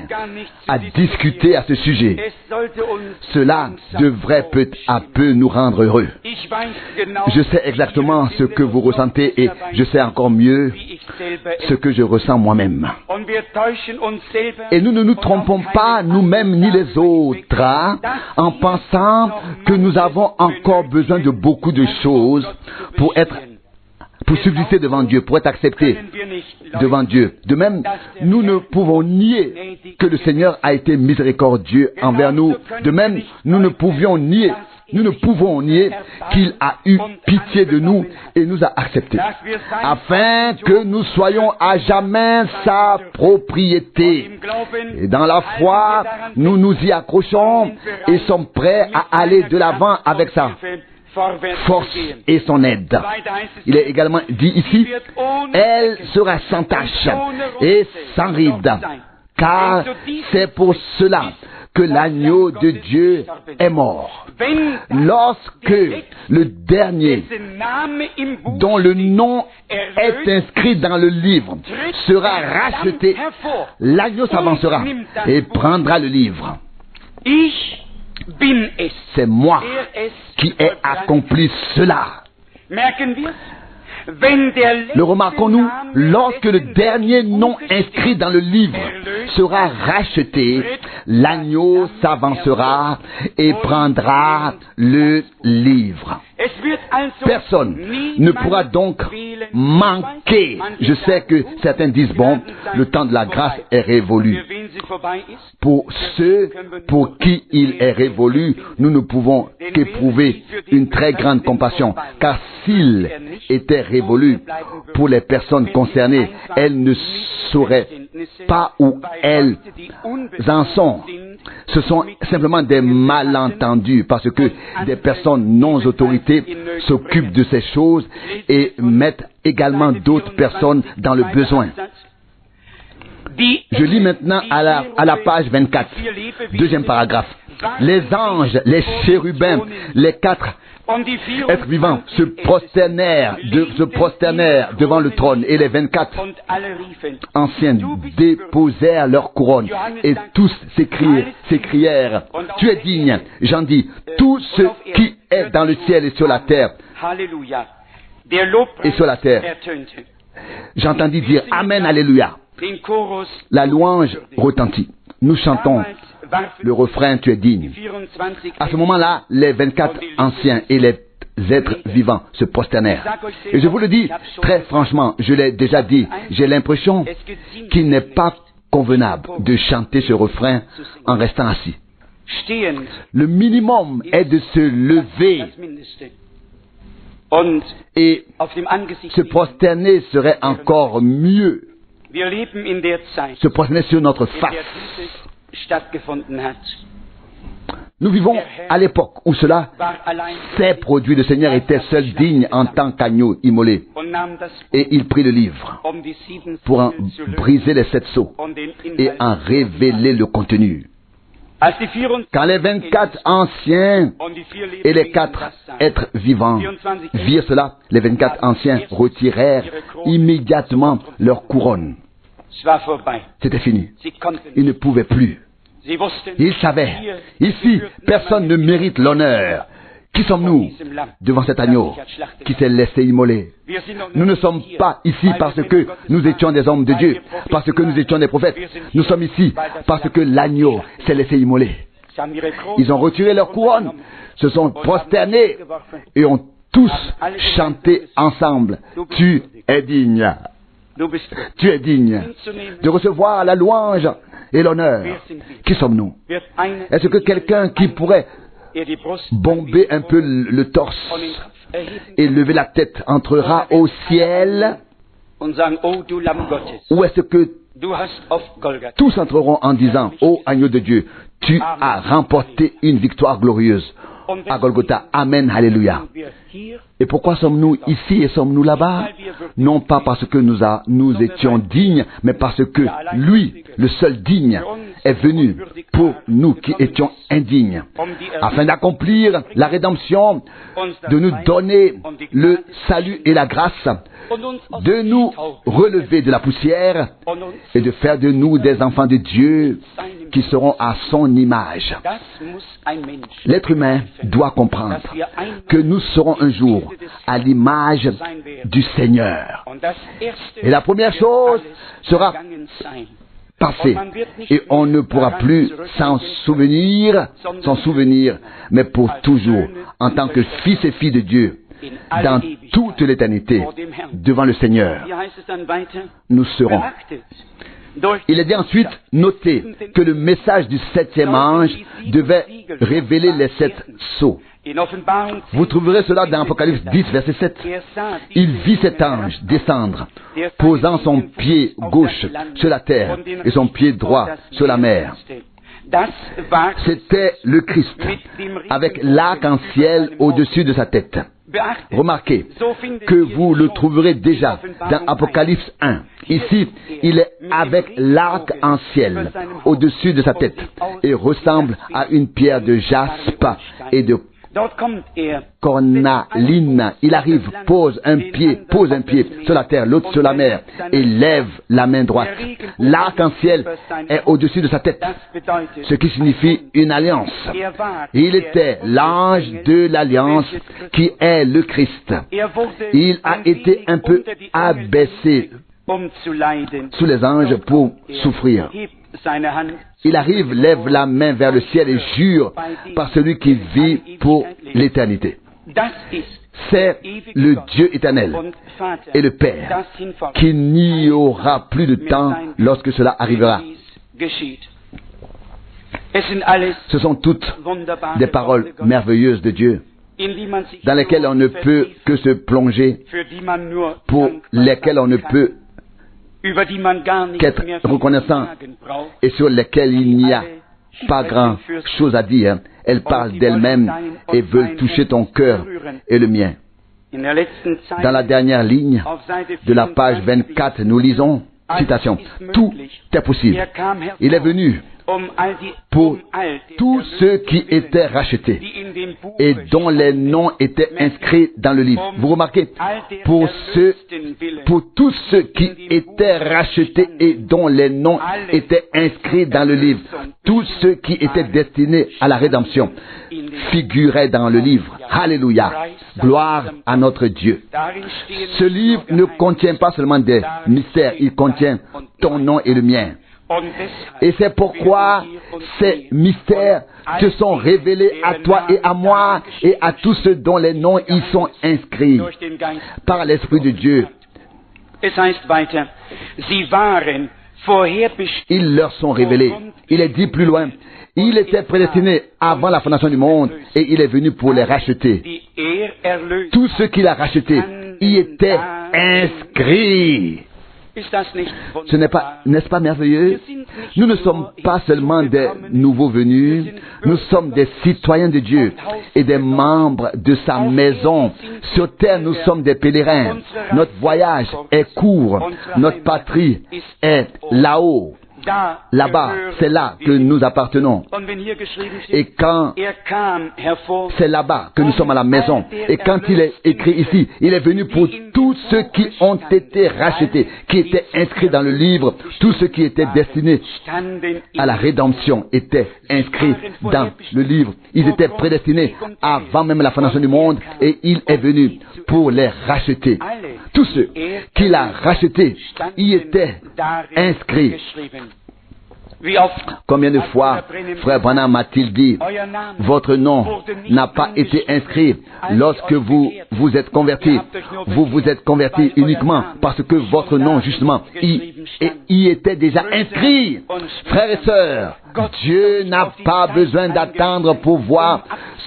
à discuter à ce sujet. Cela devrait peu à peu nous rendre heureux. Je sais exactement ce que vous ressentez et je sais encore mieux ce que je ressens moi-même. Et nous ne nous trompons pas nous-mêmes ni les autres en pensant que nous avons encore besoin de beaucoup de choses pour subsister devant Dieu, pour être acceptés devant Dieu. De même, nous ne pouvons nier que le Seigneur a été miséricordieux envers nous. De même, nous ne pouvons nier qu'il a eu pitié de nous et nous a acceptés, afin que nous soyons à jamais sa propriété. Et dans la foi, nous nous y accrochons et sommes prêts à aller de l'avant avec sa force et son aide. Il est également dit ici, elle sera sans tache et sans ride, car c'est pour cela que l'agneau de Dieu est mort. Lorsque le dernier, dont le nom est inscrit dans le livre, sera racheté, l'agneau s'avancera et prendra le livre. C'est moi qui ai accompli cela. Le remarquons-nous, lorsque le dernier nom inscrit dans le livre sera racheté, l'agneau s'avancera et prendra le livre. Personne ne pourra donc manquer. Je sais que certains disent, bon, le temps de la grâce est révolu. Pour ceux pour qui il est révolu, nous ne pouvons qu'éprouver une très grande compassion, car s'il était révolu pour les personnes concernées, elles ne sauraient pas où elles en sont. Ce sont simplement des malentendus, parce que des personnes non autorisées s'occupent de ces choses et mettent également d'autres personnes dans le besoin. Je lis maintenant à la page 24, deuxième paragraphe. Les anges, les chérubins, les 4 êtres vivants se prosternèrent devant le trône, et les 24 anciens déposèrent leurs couronnes, et tous s'écrièrent, tu es digne. J'en dis, tout ce qui est dans le ciel et sur la terre, J'entendis dire Amen, Alléluia. La louange retentit. Nous chantons le refrain, tu es digne. À ce moment-là, les 24 anciens et les êtres vivants se prosternèrent. Et je vous le dis très franchement, je l'ai déjà dit, j'ai l'impression qu'il n'est pas convenable de chanter ce refrain en restant assis. Le minimum est de se lever, et se prosterner serait encore mieux. Se prosterner sur notre face. Nous vivons à l'époque où cela s'est produit. Le Seigneur était seul digne en tant qu'agneau immolé. Et il prit le livre pour en briser les 7 sceaux et en révéler le contenu. Quand les 24 anciens et les 4 êtres vivants virent cela, les 24 anciens retirèrent immédiatement leur couronne. C'était fini. Ils ne pouvaient plus. Ils savaient, ici, personne ne mérite l'honneur. Qui sommes-nous devant cet agneau qui s'est laissé immoler? Nous ne sommes pas ici parce que nous étions des hommes de Dieu, parce que nous étions des prophètes. Nous sommes ici parce que l'agneau s'est laissé immoler. Ils ont retiré leur couronne, se sont prosternés et ont tous chanté ensemble. Tu es digne. Tu es digne de recevoir la louange et l'honneur. Qui sommes-nous? Est-ce que quelqu'un qui pourrait bomber un peu le torse et lever la tête entrera au ciel? Ou est-ce que tous entreront en disant, ô agneau de Dieu, tu as remporté une victoire glorieuse à Golgotha. Amen, alléluia. Et pourquoi sommes-nous ici et sommes-nous là-bas? Non pas parce que nous étions dignes, mais parce que lui, le seul digne, est venu pour nous qui étions indignes, afin d'accomplir la rédemption, de nous donner le salut et la grâce, de nous relever de la poussière et de faire de nous des enfants de Dieu qui seront à son image. L'être humain doit comprendre que nous serons un jour à l'image du Seigneur. Et la première chose sera passée. Et on ne pourra plus s'en souvenir, mais pour toujours, en tant que fils et filles de Dieu, dans toute l'éternité, devant le Sceau, nous serons. Il est dit ensuite, notez que le message du septième ange devait révéler les 7 sceaux. Vous trouverez cela dans Apocalypse 10, verset 7. Il vit cet ange descendre, posant son pied gauche sur la terre et son pied droit sur la mer. C'était le Christ, avec l'arc-en-ciel au-dessus de sa tête. Remarquez que vous le trouverez déjà dans Apocalypse 1. Ici, il est avec l'arc-en-ciel au-dessus de sa tête et ressemble à une pierre de jaspe et de cornaline. Il arrive, pose un pied sur la terre, l'autre sur la mer, et lève la main droite. L'arc-en-ciel est au-dessus de sa tête, ce qui signifie une alliance. Il était l'ange de l'alliance qui est le Christ. Il a été un peu abaissé sous les anges pour souffrir. Il arrive, lève la main vers le ciel et jure par celui qui vit pour l'éternité. C'est le Dieu éternel et le Père qu'il n'y aura plus de temps lorsque cela arrivera. Ce sont toutes des paroles merveilleuses de Dieu dans lesquelles on ne peut que se plonger, pour lesquelles on ne peut qu'être reconnaissant et sur lesquelles il n'y a pas grand chose à dire. Elles parlent d'elles-mêmes et veulent toucher ton cœur et le mien. Dans la dernière ligne de la page 24, nous lisons, citation, tout est possible. Il est venu pour tous ceux qui étaient rachetés et dont les noms étaient inscrits dans le livre. Vous remarquez, pour tous ceux qui étaient rachetés et dont les noms étaient inscrits dans le livre, tous ceux qui étaient destinés à la rédemption figuraient dans le livre. Alléluia! Gloire à notre Dieu. Ce livre ne contient pas seulement des mystères, il contient ton nom et le mien. Et c'est pourquoi ces mystères se sont révélés à toi et à moi et à tous ceux dont les noms y sont inscrits par l'Esprit de Dieu. Ils leur sont révélés. Il est dit plus loin, il était prédestiné avant la fondation du monde et il est venu pour les racheter. Tous ceux qu'il a rachetés y étaient inscrits. N'est-ce pas merveilleux? Nous ne sommes pas seulement des nouveaux venus, nous sommes des citoyens de Dieu et des membres de sa maison. Sur terre, nous sommes des pèlerins. Notre voyage est court, notre patrie est là-haut. Là-bas, c'est là que nous appartenons. Et quand c'est là-bas que nous sommes à la maison, et quand il est écrit ici, il est venu pour tous ceux qui ont été rachetés, qui étaient inscrits dans le livre, tous ceux qui étaient destinés à la rédemption étaient inscrits dans le livre. Ils étaient prédestinés avant même la fondation du monde, et il est venu pour les racheter. Tous ceux qu'il a rachetés y étaient inscrits. Combien de fois, frère Branham m'a-t-il dit, votre nom n'a pas été inscrit lorsque vous vous êtes converti. Vous vous êtes converti uniquement parce que votre nom, justement, y était déjà inscrit. Frères et sœurs, Dieu n'a pas besoin d'attendre pour voir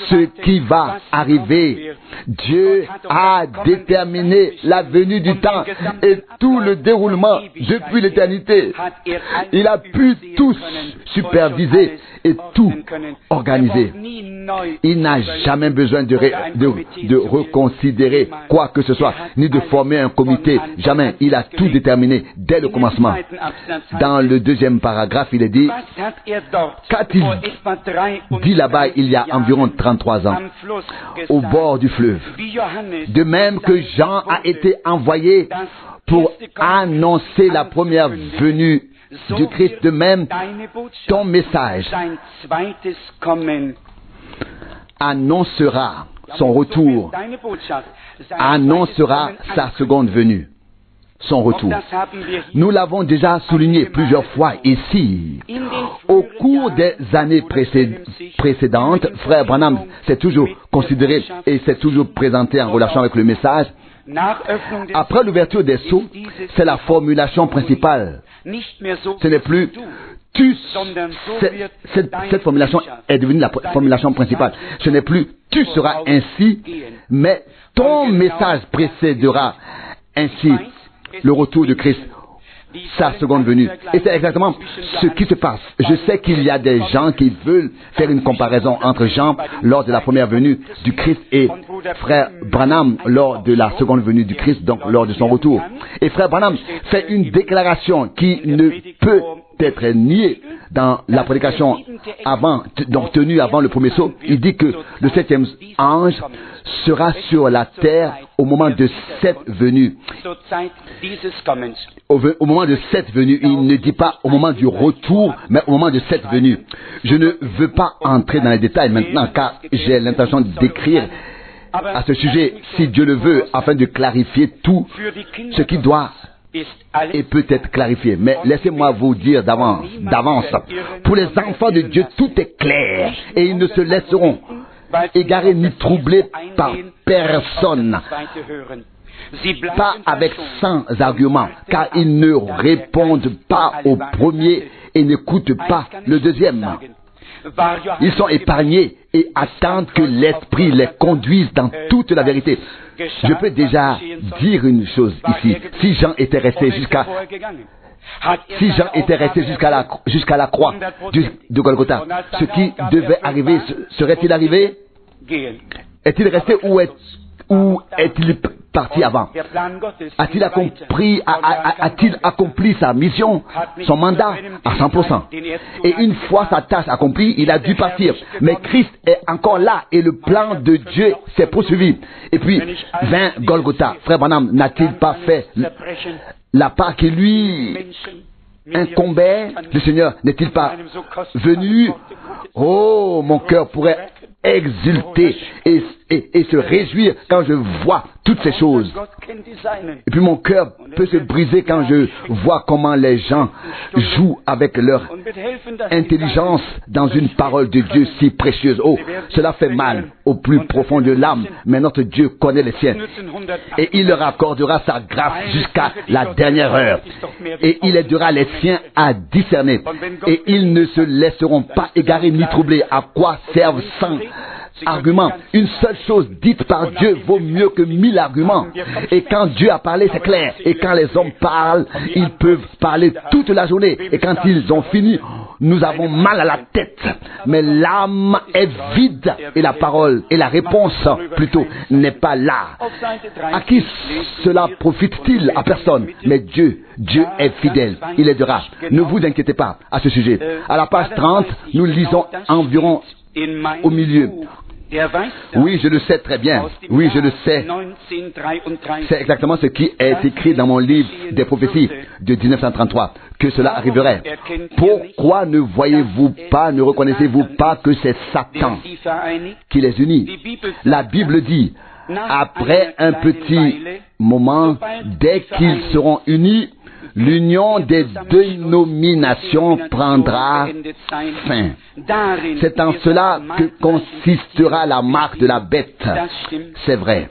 ce qui va arriver. Dieu a déterminé la venue du temps et tout le déroulement depuis l'éternité. Il a pu tout superviser et tout organiser. Il n'a jamais besoin de reconsidérer quoi que ce soit, ni de former un comité. Jamais. Il a tout déterminé dès le commencement. Dans le deuxième paragraphe, il est dit, qu'a-t-il dit là-bas il y a environ 33 ans, au bord du fleuve? De même que Jean a été envoyé pour annoncer la première venue du Christ, de même, ton message annoncera son retour, annoncera sa seconde venue, son retour. Nous l'avons déjà souligné plusieurs fois ici. Au cours des années précédentes, frère Branham s'est toujours considéré et s'est toujours présenté en relation avec le message. Après l'ouverture des sceaux, c'est la formulation principale. Ce n'est plus cette formulation est devenue la formulation principale. Ce n'est plus tu seras ainsi, mais ton message précédera ainsi le retour de Christ, sa seconde venue. Et c'est exactement ce qui se passe. Je sais qu'il y a des gens qui veulent faire une comparaison entre Jean lors de la première venue du Christ et frère Branham lors de la seconde venue du Christ, donc lors de son retour. Et frère Branham fait une déclaration qui ne peut être niée dans la prédication donc tenue avant le premier sceau. Il dit que le septième ange sera sur la terre au moment de cette venue. Au moment de cette venue, il ne dit pas au moment du retour, mais au moment de cette venue. Je ne veux pas entrer dans les détails maintenant, car j'ai l'intention d'écrire à ce sujet, si Dieu le veut, afin de clarifier tout ce qui doit et peut être clarifié. Mais laissez-moi vous dire d'avance, pour les enfants de Dieu, tout est clair et ils ne se laisseront égarés ni troublés par personne, pas avec 100 arguments, car ils ne répondent pas au premier et n'écoutent pas le deuxième. Ils sont épargnés et attendent que l'Esprit les conduise dans toute la vérité. Je peux déjà dire une chose ici. Si Jean était resté jusqu'à jusqu'à la croix de Golgotha, ce qui devait arriver, serait-il arrivé? Est-il resté ou est-il parti avant? A-t-il accompli sa mission, son mandat à 100%? Et une fois sa tâche accomplie, il a dû partir. Mais Christ est encore là et le plan de Dieu s'est poursuivi. Et puis, vint Golgotha. Frère Branham n'a-t-il pas fait la part qui lui incombait? Le Seigneur n'est-il pas venu? Oh, mon cœur pourrait exulter et se réjouir quand je vois toutes ces choses. Et puis mon cœur peut se briser quand je vois comment les gens jouent avec leur intelligence dans une parole de Dieu si précieuse. Oh, cela fait mal au plus profond de l'âme, mais notre Dieu connaît les siens. Et il leur accordera sa grâce jusqu'à la dernière heure. Et il aidera les siens à discerner. Et ils ne se laisseront pas égarer ni troubler. À quoi servent 100 arguments? Une seule chose dite par Dieu vaut mieux que 1000 arguments. Et quand Dieu a parlé, c'est clair. Et quand les hommes parlent, ils peuvent parler toute la journée. Et quand ils ont fini, nous avons mal à la tête. Mais l'âme est vide. Et la parole, et la réponse, plutôt, n'est pas là. À qui cela profite-t-il? À personne. Mais Dieu est fidèle. Il aidera. Ne vous inquiétez pas à ce sujet. À la page 30, nous lisons environ au milieu. Oui, je le sais très bien. Oui, je le sais. C'est exactement ce qui est écrit dans mon livre des prophéties de 1933, que cela arriverait. Pourquoi ne voyez-vous pas, ne reconnaissez-vous pas que c'est Satan qui les unit? La Bible dit, après un petit moment, dès qu'ils seront unis, l'union des dénominations prendra fin. C'est en cela que consistera la marque de la bête. C'est vrai.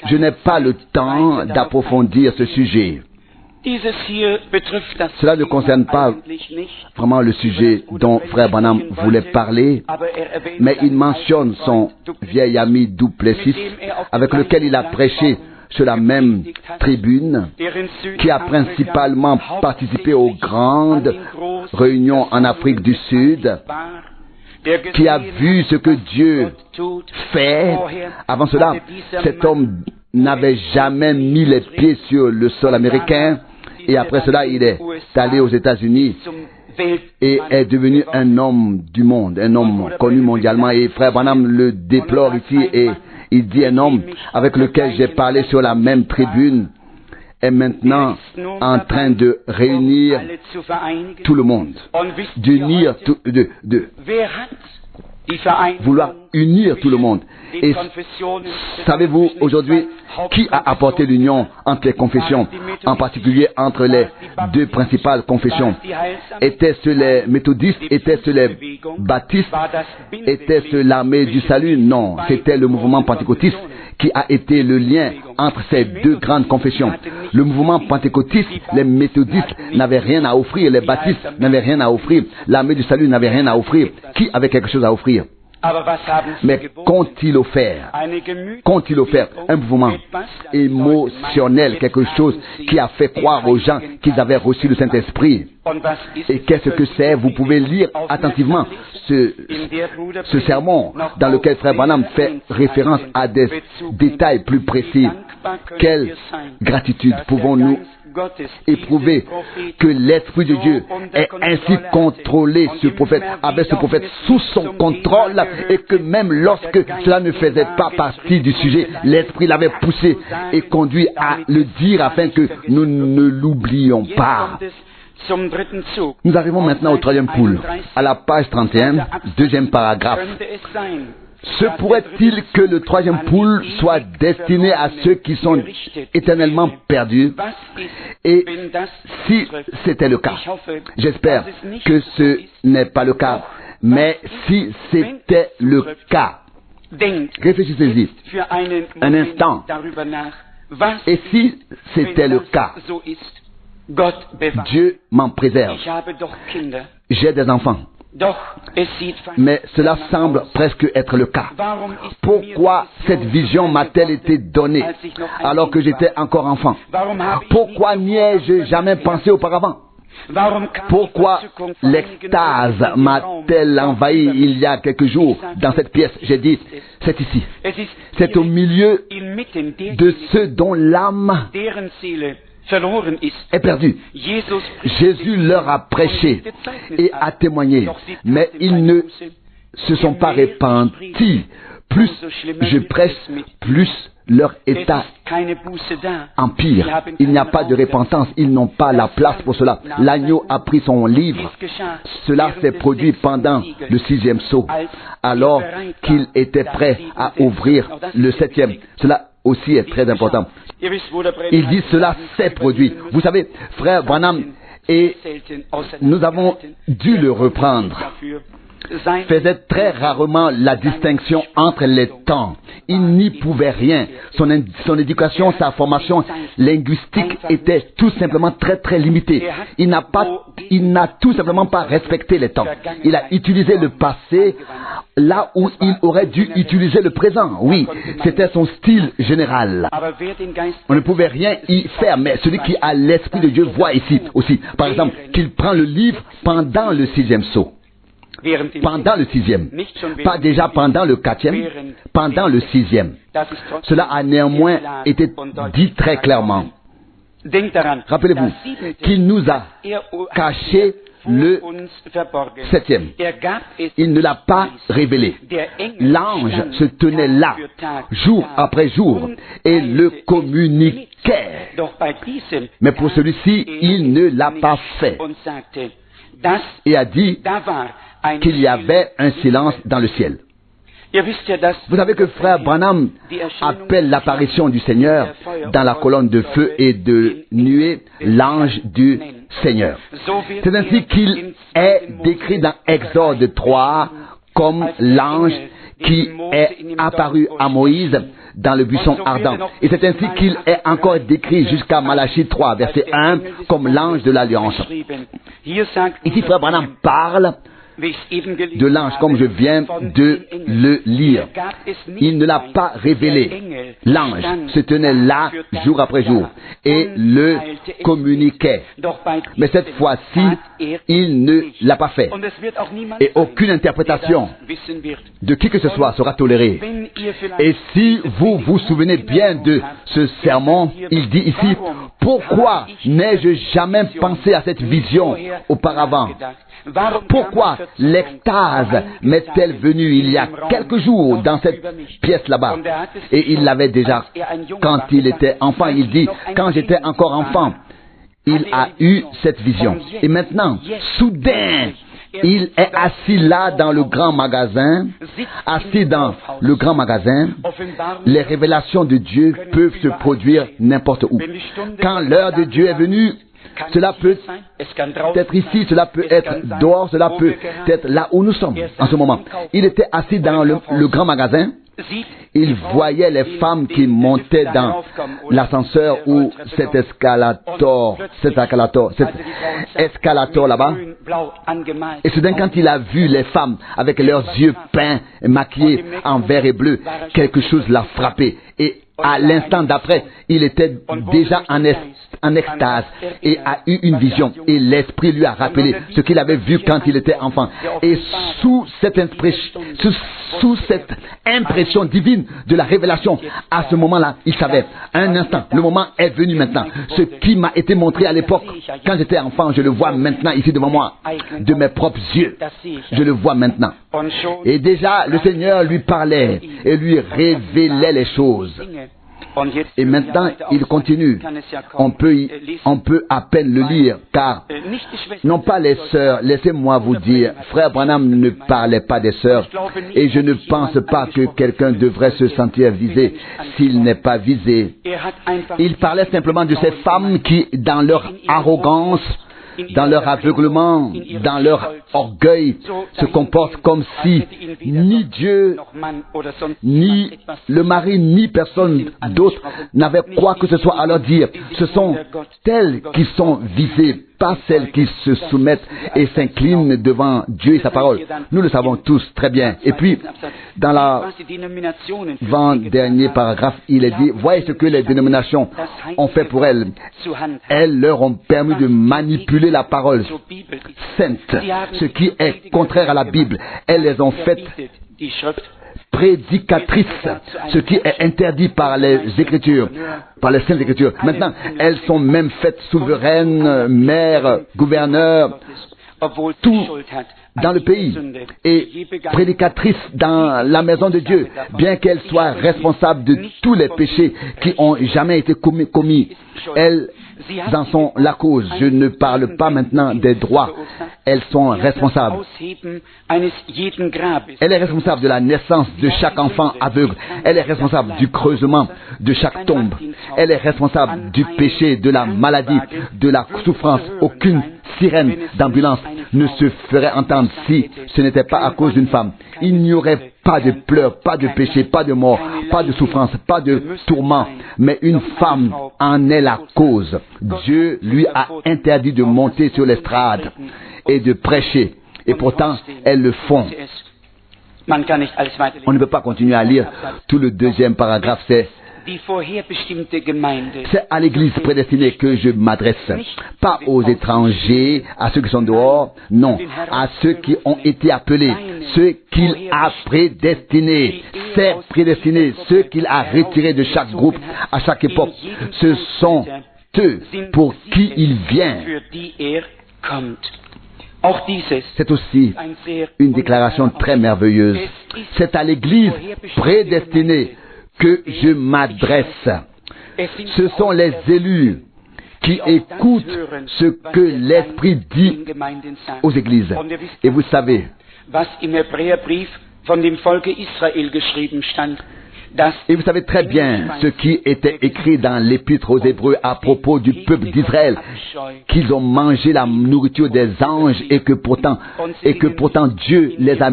Je n'ai pas le temps d'approfondir ce sujet. Cela ne concerne pas vraiment le sujet dont Frère Branham voulait parler, mais il mentionne son vieil ami Duplessis, avec lequel il a prêché sur la même tribune, qui a principalement participé aux grandes réunions en Afrique du Sud, qui a vu ce que Dieu fait. Avant cela, cet homme n'avait jamais mis les pieds sur le sol américain. Et après cela, il est allé aux États-Unis et est devenu un homme du monde, un homme connu mondialement. Et Frère Branham le déplore ici et il dit un homme avec lequel j'ai parlé sur la même tribune est maintenant en train de réunir tout le monde, d'unir tout, vouloir unir tout le monde. Et savez-vous aujourd'hui qui a apporté l'union entre les confessions, en particulier entre les deux principales confessions? Était-ce les méthodistes? Était-ce les baptistes? Était-ce l'armée du salut? Non, c'était le mouvement pentecôtiste qui a été le lien entre ces deux grandes confessions. Le mouvement pentecôtiste, les méthodistes n'avaient rien à offrir, les baptistes n'avaient rien à offrir, l'armée du salut n'avait rien à offrir. Qui avait quelque chose à offrir? Mais qu'ont-ils offert? Qu'ont-ils offert? Un mouvement émotionnel, quelque chose qui a fait croire aux gens qu'ils avaient reçu le Saint-Esprit. Et qu'est-ce que c'est? Vous pouvez lire attentivement ce sermon dans lequel Frère Branham fait référence à des détails plus précis. Quelle gratitude pouvons-nous éprouver que l'Esprit de Dieu ait ainsi contrôlé ce prophète, avait ce prophète sous son contrôle, et que même lorsque cela ne faisait pas partie du sujet, l'Esprit l'avait poussé et conduit à le dire afin que nous ne l'oublions pas. Nous arrivons maintenant au troisième pool, à la page 31, deuxième paragraphe. Se pourrait-il que le troisième pool soit destiné à ceux qui sont éternellement perdus? Et si c'était le cas, j'espère que ce n'est pas le cas, mais si c'était le cas, réfléchissez-y un instant. Et si c'était le cas, Dieu m'en préserve. J'ai des enfants. Mais cela semble presque être le cas. Pourquoi cette vision m'a-t-elle été donnée alors que j'étais encore enfant? Pourquoi n'y ai-je jamais pensé auparavant? Pourquoi l'extase m'a-t-elle envahi il y a quelques jours dans cette pièce? J'ai dit, c'est ici. C'est au milieu de ceux dont l'âme est perdu. Jésus leur a prêché et a témoigné, mais ils ne se sont pas repentis. Plus je prêche, plus leur état empire. Il n'y a pas de repentance, ils n'ont pas la place pour cela. L'agneau a pris son livre. Cela s'est produit pendant le 6e sceau, alors qu'il était prêt à ouvrir le 7e. Cela aussi est très important. Il dit cela s'est produit. Vous savez, Frère Branham, et nous avons dû le reprendre, faisait très rarement la distinction entre les temps. Il n'y pouvait rien. Son éducation, sa formation linguistique était tout simplement très très limitée. Il n'a tout simplement pas respecté les temps. Il a utilisé le passé là où il aurait dû utiliser le présent. Oui, c'était son style général. On ne pouvait rien y faire, mais celui qui a l'Esprit de Dieu voit ici aussi. Par exemple, qu'il prend le livre pendant le 6e sceau. Pendant le 6e. Pas déjà pendant le 4e, pendant le 6e. Cela a néanmoins été dit très clairement. Rappelez-vous qu'il nous a caché le 7e. Il ne l'a pas révélé. L'ange se tenait là, jour après jour, et le communiquait. Mais pour celui-ci, il ne l'a pas fait. Et a dit qu'il y avait un silence dans le ciel. Vous savez que frère Branham appelle l'apparition du Seigneur dans la colonne de feu et de nuée l'ange du Seigneur. C'est ainsi qu'il est décrit dans Exode 3 comme l'ange qui est apparu à Moïse dans le buisson ardent. Et c'est ainsi qu'il est encore décrit jusqu'à Malachie 3, verset 1, comme l'ange de l'Alliance. Ici, frère Branham parle de l'ange, comme je viens de le lire. Il ne l'a pas révélé. L'ange se tenait là jour après jour et le communiquait. Mais cette fois-ci, il ne l'a pas fait. Et aucune interprétation de qui que ce soit sera tolérée. Et si vous vous souvenez bien de ce sermon, il dit ici, pourquoi n'ai-je jamais pensé à cette vision auparavant? Pourquoi l'extase m'est-elle venue il y a quelques jours dans cette pièce là-bas? Et il l'avait déjà quand il était enfant. Il dit, quand j'étais encore enfant, il a eu cette vision. Et maintenant, soudain, il est assis là dans le grand magasin, assis dans le grand magasin. Les révélations de Dieu peuvent se produire n'importe où. Quand l'heure de Dieu est venue, cela peut être ici, cela peut être dehors, cela peut être là où nous sommes en ce moment. Il était assis dans le grand magasin. Il voyait les femmes qui montaient dans l'ascenseur ou cet escalator là-bas. Et soudain, quand il a vu les femmes avec leurs yeux peints, maquillés en vert et bleu, quelque chose l'a frappé. Et à l'instant d'après, il était déjà en extase et a eu une vision. Et l'Esprit lui a rappelé ce qu'il avait vu quand il était enfant. Et sous cette impression divine de la révélation, à ce moment-là, il savait, un instant, le moment est venu maintenant. Ce qui m'a été montré à l'époque, quand j'étais enfant, je le vois maintenant ici devant moi, de mes propres yeux. Je le vois maintenant. Et déjà, le Seigneur lui parlait et lui révélait les choses. Et maintenant, il continue. On peut à peine le lire, car, non pas les sœurs, laissez-moi vous dire, frère Branham ne parlait pas des sœurs, et je ne pense pas que quelqu'un devrait se sentir visé s'il n'est pas visé. Il parlait simplement de ces femmes qui, dans leur arrogance, dans leur aveuglement, dans leur orgueil, se comportent comme si ni Dieu, ni le mari, ni personne d'autre n'avait quoi que ce soit à leur dire. Ce sont elles qui sont visées, pas celles qui se soumettent et s'inclinent devant Dieu et sa parole. Nous le savons tous très bien. Et puis, dans l'avant-dernier paragraphe, il est dit, voyez ce que les dénominations ont fait pour elles. Elles leur ont permis de manipuler la parole sainte, ce qui est contraire à la Bible. Elles les ont faites prédicatrices, ce qui est interdit par les Écritures, par les Saintes Écritures. Maintenant, elles sont même faites souveraines, mères, gouverneurs, tout dans le pays, et prédicatrices dans la maison de Dieu, bien qu'elles soient responsables de tous les péchés qui ont jamais été commis. Elles en sont la cause. Je ne parle pas maintenant des droits. Elles sont responsables. Elle est responsable de la naissance de chaque enfant aveugle. Elle est responsable du creusement de chaque tombe. Elle est responsable du péché, de la maladie, de la souffrance. Aucune sirène d'ambulance ne se ferait entendre si ce n'était pas à cause d'une femme. Il n'y aurait pas de pleurs, pas de péché, pas de mort, pas de souffrance, pas de tourment. Mais une femme en est la cause. Dieu lui a interdit de monter sur l'estrade et de prêcher. Et pourtant, elles le font. On ne peut pas continuer à lire tout le deuxième paragraphe. C'est à l'église prédestinée que je m'adresse, pas aux étrangers, à ceux qui sont dehors, non, à ceux qui ont été appelés, ceux qu'il a prédestinés, ces prédestinés, ceux qu'il a retirés de chaque groupe, à chaque époque. Ce sont eux pour qui il vient. C'est aussi une déclaration très merveilleuse. C'est à l'église prédestinée que je m'adresse. Ce sont les élus qui écoutent ce que l'Esprit dit aux églises. Et vous savez, Et vous savez très bien ce qui était écrit dans l'Épître aux Hébreux à propos du peuple d'Israël, qu'ils ont mangé la nourriture des anges et que pourtant Dieu les a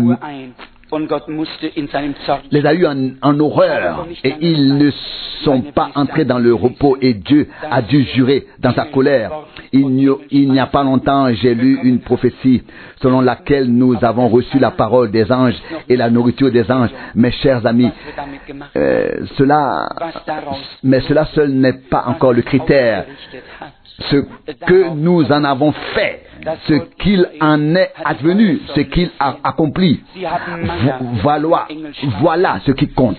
eu en horreur et ils ne sont pas entrés dans le repos et Dieu a dû jurer dans sa colère. Il n'y a pas longtemps, j'ai lu une prophétie selon laquelle nous avons reçu la parole des anges et la nourriture des anges. Mes chers amis, cela seul n'est pas encore le critère. Ce que nous en avons fait, ce qu'il en est advenu, ce qu'il a accompli, voilà ce qui compte.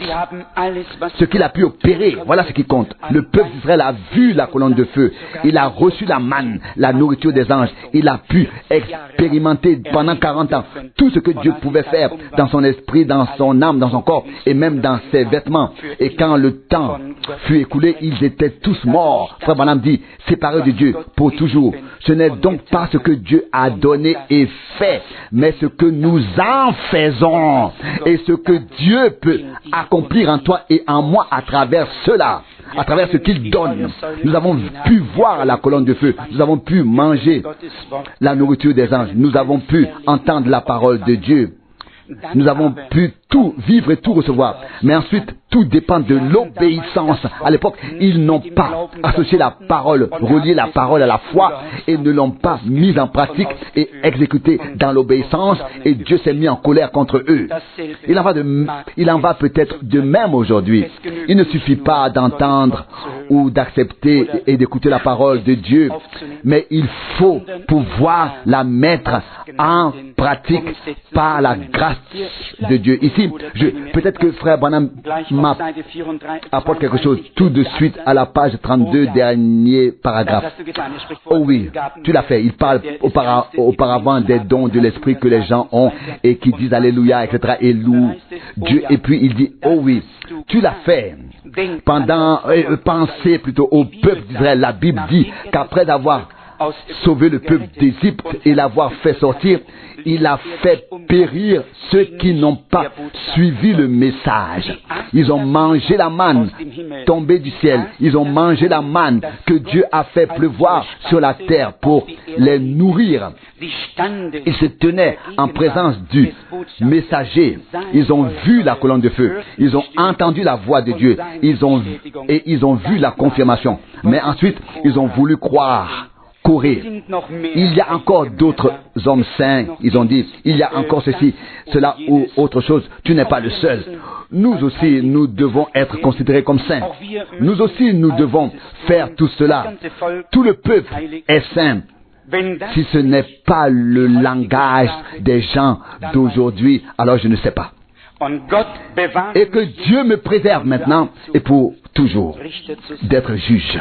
Ce qu'il a pu opérer, voilà ce qui compte. Le peuple d'Israël a vu la colonne de feu, il a reçu la manne, la nourriture des anges, il a pu expérimenter pendant 40 ans tout ce que Dieu pouvait faire dans son esprit, dans son âme, dans son corps et même dans ses vêtements. Et quand le temps fut écoulé, ils étaient tous morts. Frère Branham dit, séparés de Dieu pour toujours. Ce n'est donc pas ce que Dieu a donné et fait, mais ce que nous en faisons et ce que Dieu peut accomplir en toi et en moi à travers cela, à travers ce qu'il donne. Nous avons pu voir la colonne de feu, nous avons pu manger la nourriture des anges, nous avons pu entendre la parole de Dieu. Nous avons pu tout vivre et tout recevoir. Mais ensuite, tout dépend de l'obéissance. À l'époque, ils n'ont pas associé la parole, relié la parole à la foi et ne l'ont pas mise en pratique et exécutée dans l'obéissance et Dieu s'est mis en colère contre eux. Il en va peut-être de même aujourd'hui. Il ne suffit pas d'entendre ou d'accepter et d'écouter la parole de Dieu, mais il faut pouvoir la mettre en pratique par la grâce de Dieu. Ici, peut-être que Frère Branham m'apporte quelque chose tout de suite à la page 32, dernier paragraphe. Oh oui, tu l'as fait. Il parle auparavant des dons de l'esprit que les gens ont et qui disent Alléluia, etc. et louent Dieu. Et puis il dit, oh oui, tu l'as fait. Pensez plutôt au peuple d'Israël. La Bible dit qu'après avoir sauvé le peuple d'Égypte et l'avoir fait sortir, il a fait périr ceux qui n'ont pas suivi le message. Ils ont mangé la manne tombée du ciel. Ils ont mangé la manne que Dieu a fait pleuvoir sur la terre pour les nourrir. Ils se tenaient en présence du messager. Ils ont vu la colonne de feu. Ils ont entendu la voix de Dieu. Ils ont vu la confirmation. Mais ensuite, ils ont voulu croire. Courir. Il y a encore d'autres hommes saints, ils ont dit, il y a encore ceci, cela ou autre chose, tu n'es pas le seul. Nous aussi, nous devons être considérés comme saints. Nous aussi, nous devons faire tout cela. Tout le peuple est saint. Si ce n'est pas le langage des gens d'aujourd'hui, alors je ne sais pas. Et que Dieu me préserve maintenant et pour toujours d'être juge.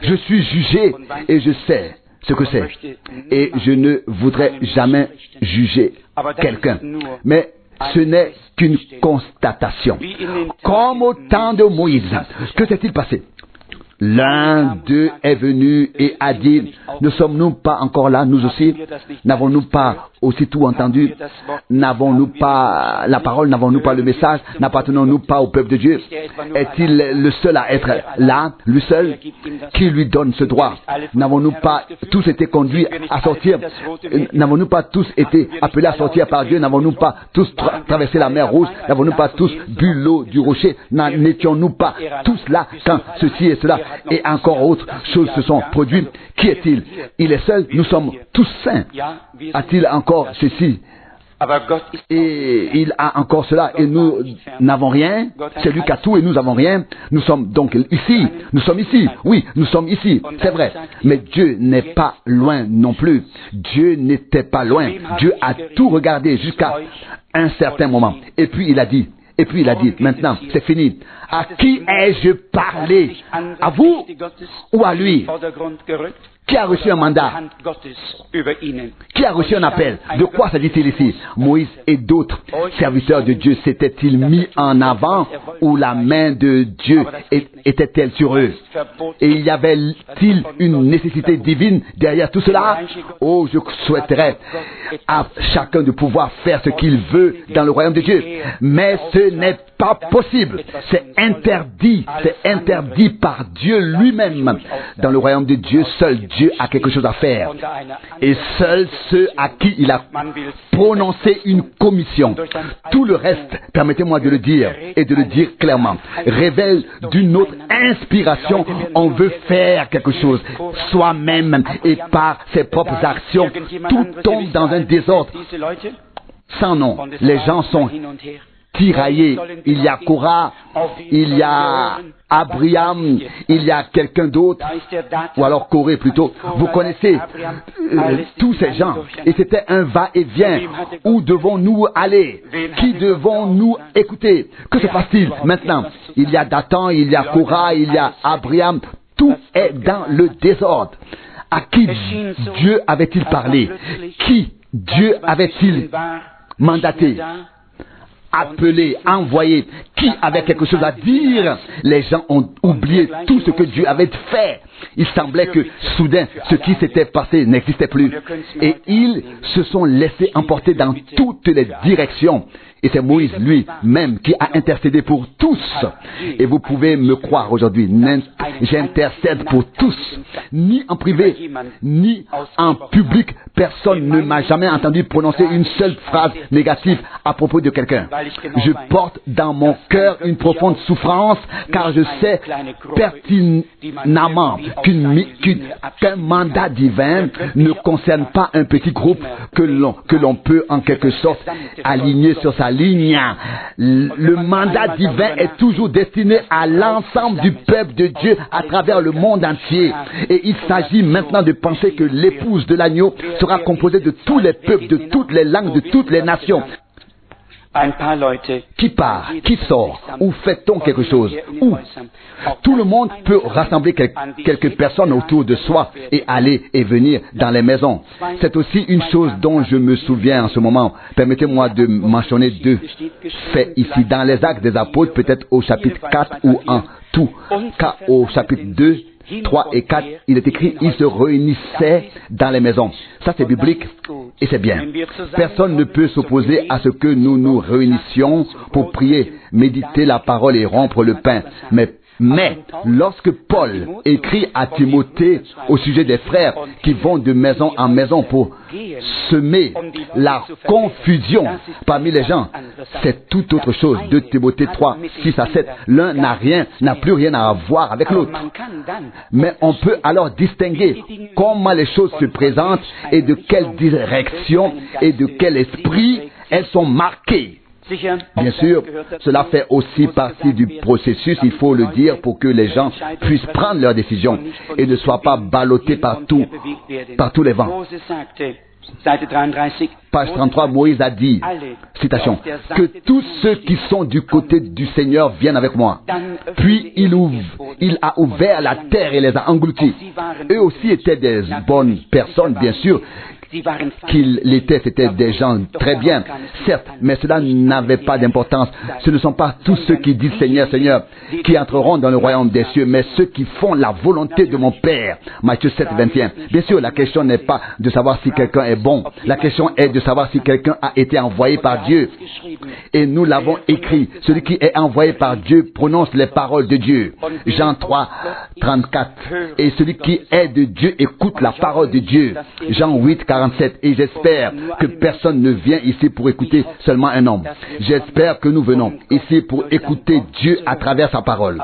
Je suis jugé et je sais ce que c'est. Et je ne voudrais jamais juger quelqu'un. Mais ce n'est qu'une constatation. Comme au temps de Moïse. Que s'est-il passé? L'un d'eux est venu et a dit, ne sommes-nous pas encore là, nous aussi? N'avons-nous pas aussi tout entendu? N'avons-nous pas la parole? N'avons-nous pas le message? N'appartenons-nous pas au peuple de Dieu? Est-il le seul à être là, lui seul, qui lui donne ce droit? N'avons-nous pas tous été conduits à sortir? N'avons-nous pas tous été appelés à sortir par Dieu? N'avons-nous pas tous traversé la mer Rouge? N'avons-nous pas tous bu l'eau du rocher? N'étions-nous pas tous là quand ceci et cela et encore autres choses se sont produites? Qui est-il? Il est seul, nous sommes tous saints. A-t-il encore ceci? Et il a encore cela et nous n'avons rien. C'est lui qui a tout et nous n'avons rien. Nous sommes donc ici. Nous sommes ici. Oui, nous sommes ici. C'est vrai. Mais Dieu n'est pas loin non plus. Dieu n'était pas loin. Dieu a tout regardé jusqu'à un certain moment. Et puis il a dit, maintenant, c'est fini. À qui ai-je parlé? À vous ou à lui? Qui a reçu un mandat? Qui a reçu un appel? De quoi s'agit-il ici? Moïse et d'autres serviteurs de Dieu s'étaient-ils mis en avant ou la main de Dieu était-elle sur eux? Et y avait-il une nécessité divine derrière tout cela? Oh, je souhaiterais à chacun de pouvoir faire ce qu'il veut dans le royaume de Dieu. Mais ce n'est pas possible. C'est interdit par Dieu lui-même. Dans le royaume de Dieu, seul Dieu a quelque chose à faire. Et seuls ceux à qui il a prononcé une commission. Tout le reste, permettez-moi de le dire et de le dire clairement, révèle d'une autre inspiration. On veut faire quelque chose soi-même et par ses propres actions. Tout tombe dans un désordre sans nom. Les gens sont tiraillés. Il y a Korah, il y a Abraham, il y a quelqu'un d'autre, ou alors Corée plutôt. Vous connaissez tous ces gens. Et c'était un va-et-vient. Où devons-nous aller? Qui devons-nous écouter? Que se passe-t-il maintenant? Il y a Dathan, il y a Korah, il y a Abraham. Tout est dans le désordre. À qui Dieu avait-il parlé? Qui Dieu avait-il mandaté? Appelé, envoyé, qui avait quelque chose à dire? Les gens ont oublié tout ce que Dieu avait fait. Il semblait que soudain, ce qui s'était passé n'existait plus. Et ils se sont laissés emporter dans toutes les directions. Et c'est Moïse lui-même qui a intercédé pour tous. Et vous pouvez me croire aujourd'hui, j'intercède pour tous. Ni en privé, ni en public, personne ne m'a jamais entendu prononcer une seule phrase négative à propos de quelqu'un. Je porte dans mon cœur une profonde souffrance, car je sais pertinemment qu'un mandat divin ne concerne pas un petit groupe que l'on peut en quelque sorte aligner sur sa ligne. Le mandat divin est toujours destiné à l'ensemble du peuple de Dieu à travers le monde entier. Et il s'agit maintenant de penser que l'épouse de l'agneau sera composée de tous les peuples, de toutes les langues, de toutes les nations. Qui part, qui sort, où fait-on quelque chose, où tout le monde peut rassembler quelques personnes autour de soi et aller et venir dans les maisons. C'est aussi une chose dont je me souviens en ce moment. Permettez-moi de mentionner deux faits ici. Dans les Actes des Apôtres, peut-être au chapitre 4 ou en tout cas au chapitre 2, 3 et 4, il est écrit, ils se réunissaient dans les maisons. Ça c'est biblique et c'est bien. Personne ne peut s'opposer à ce que nous nous réunissions pour prier, méditer la parole et rompre le pain. Mais lorsque Paul écrit à Timothée au sujet des frères qui vont de maison en maison pour semer la confusion parmi les gens, c'est tout autre chose. 2 Timothée 3, 6 à 7. L'un n'a plus rien à voir avec l'autre. Mais on peut alors distinguer comment les choses se présentent et de quelle direction et de quel esprit elles sont marquées. Bien sûr, cela fait aussi partie du processus, il faut le dire, pour que les gens puissent prendre leurs décisions et ne soient pas ballottés par tous les vents. Page 33, Moïse a dit, citation, que tous ceux qui sont du côté du Seigneur viennent avec moi. Puis il a ouvert la terre et les a engloutis. Eux aussi étaient des bonnes personnes, bien sûr. Qu'ils l'étaient, c'était des gens très bien, certes, mais cela n'avait pas d'importance. Ce ne sont pas tous ceux qui disent Seigneur, Seigneur, qui entreront dans le royaume des cieux, mais ceux qui font la volonté de mon Père. Matthieu 7, 21. Bien sûr, la question n'est pas de savoir si quelqu'un est bon. La question est de savoir si quelqu'un a été envoyé par Dieu. Et nous l'avons écrit. Celui qui est envoyé par Dieu prononce les paroles de Dieu. Jean 3, 34. Et celui qui est de Dieu écoute la parole de Dieu. Jean 8, 47. Et j'espère que personne ne vient ici pour écouter seulement un homme. J'espère que nous venons ici pour écouter Dieu à travers sa parole.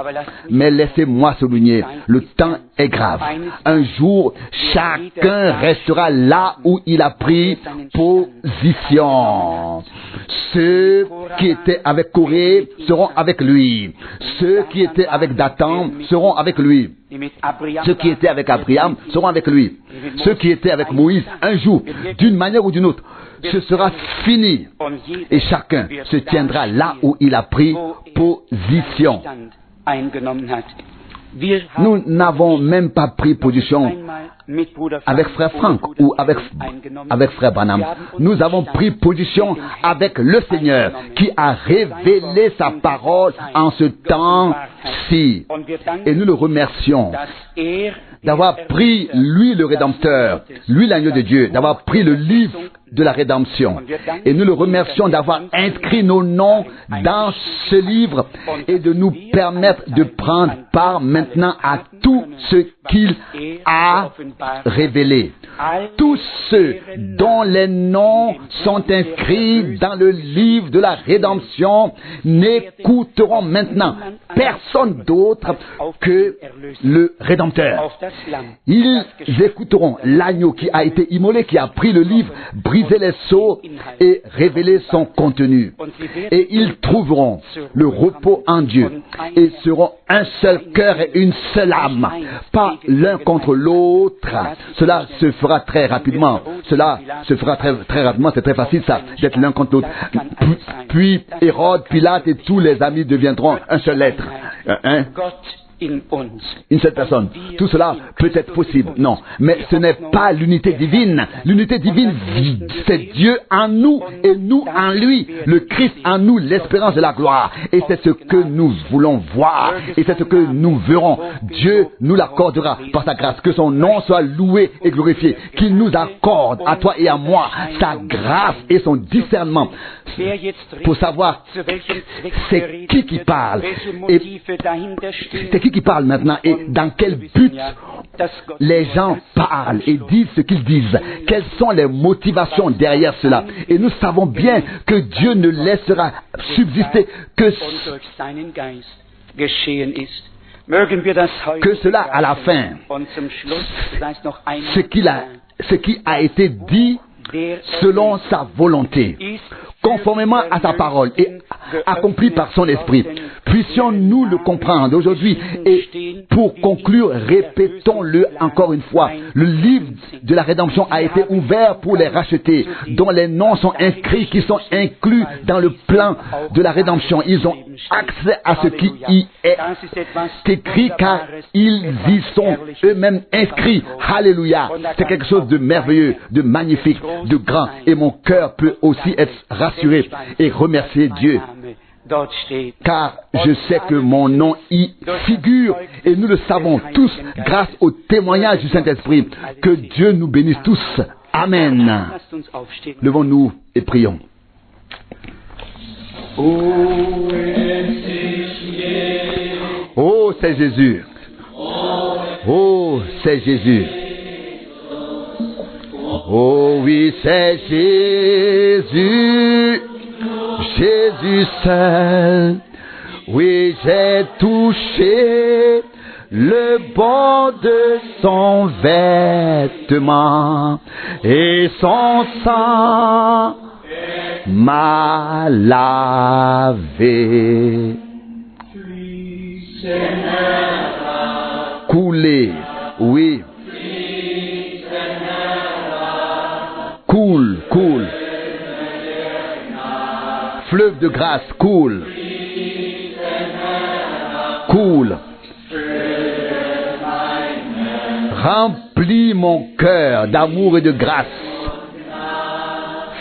Mais laissez-moi souligner, le temps est grave. Un jour, chacun restera là où il a pris position. Ceux qui étaient avec Corée seront avec lui. Ceux qui étaient avec Dathan seront avec lui. Ceux qui étaient avec Abraham seront avec lui. Ceux qui étaient avec Moïse, un jour, d'une manière ou d'une autre, ce sera fini. Et chacun se tiendra là où il a pris position. Nous n'avons même pas pris position avec frère Franck ou avec frère Branham. Nous avons pris position avec le Seigneur qui a révélé sa parole en ce temps-ci. Et nous le remercions d'avoir pris, lui le Rédempteur, lui l'agneau de Dieu, d'avoir pris le livre de la rédemption. Et nous le remercions d'avoir inscrit nos noms dans ce livre et de nous permettre de prendre part maintenant à tout ce qu'il a révélé. Tous ceux dont les noms sont inscrits dans le livre de la rédemption n'écouteront maintenant personne d'autre que le Rédempteur. Ils écouteront l'agneau qui a été immolé, qui a pris le livre, brisé les sceaux et révélé son contenu. Et ils trouveront le repos en Dieu et seront un seul cœur et une seule âme, pas l'un contre l'autre. Cela se fera très rapidement. Cela se fera très rapidement. C'est très facile ça, d'être l'un contre l'autre. Puis Hérode, Pilate et tous les amis deviendront un seul être. Une seule personne. Tout cela peut être possible. Non. Mais ce n'est pas l'unité divine. L'unité divine, c'est Dieu en nous et nous en lui. Le Christ en nous, l'espérance de la gloire. Et c'est ce que nous voulons voir. Et c'est ce que nous verrons. Dieu nous l'accordera par sa grâce. Que son nom soit loué et glorifié. Qu'il nous accorde, à toi et à moi, sa grâce et son discernement pour savoir c'est qui parle. Et c'est qui parle maintenant et dans quel but les gens parlent et disent ce qu'ils disent. Quelles sont les motivations derrière cela? Et nous savons bien que Dieu ne laissera subsister que cela à la fin. Ce qui a été dit selon sa volonté, conformément à sa parole et accompli par son esprit. Puissions-nous le comprendre aujourd'hui. Et pour conclure, répétons-le encore une fois. Le livre de la rédemption a été ouvert pour les rachetés, dont les noms sont inscrits, qui sont inclus dans le plan de la rédemption. Ils ont accès à ce qui y est écrit, car ils y sont eux-mêmes inscrits. Alléluia. C'est quelque chose de merveilleux, de magnifique, de grand. Et mon cœur peut aussi être rassuré et remercier Dieu. Car je sais que mon nom y figure et nous le savons tous grâce au témoignage du Saint-Esprit. Que Dieu nous bénisse tous. Amen. Levons-nous et prions. Oh, c'est Jésus. Oh, c'est Jésus. Oh oui, c'est Jésus. Jésus seul, oui, j'ai touché le bord de son vêtement et son sang m'a lavé. Coulé, oui. Coule. Fleuve de grâce, coule. Remplis mon cœur d'amour et de grâce.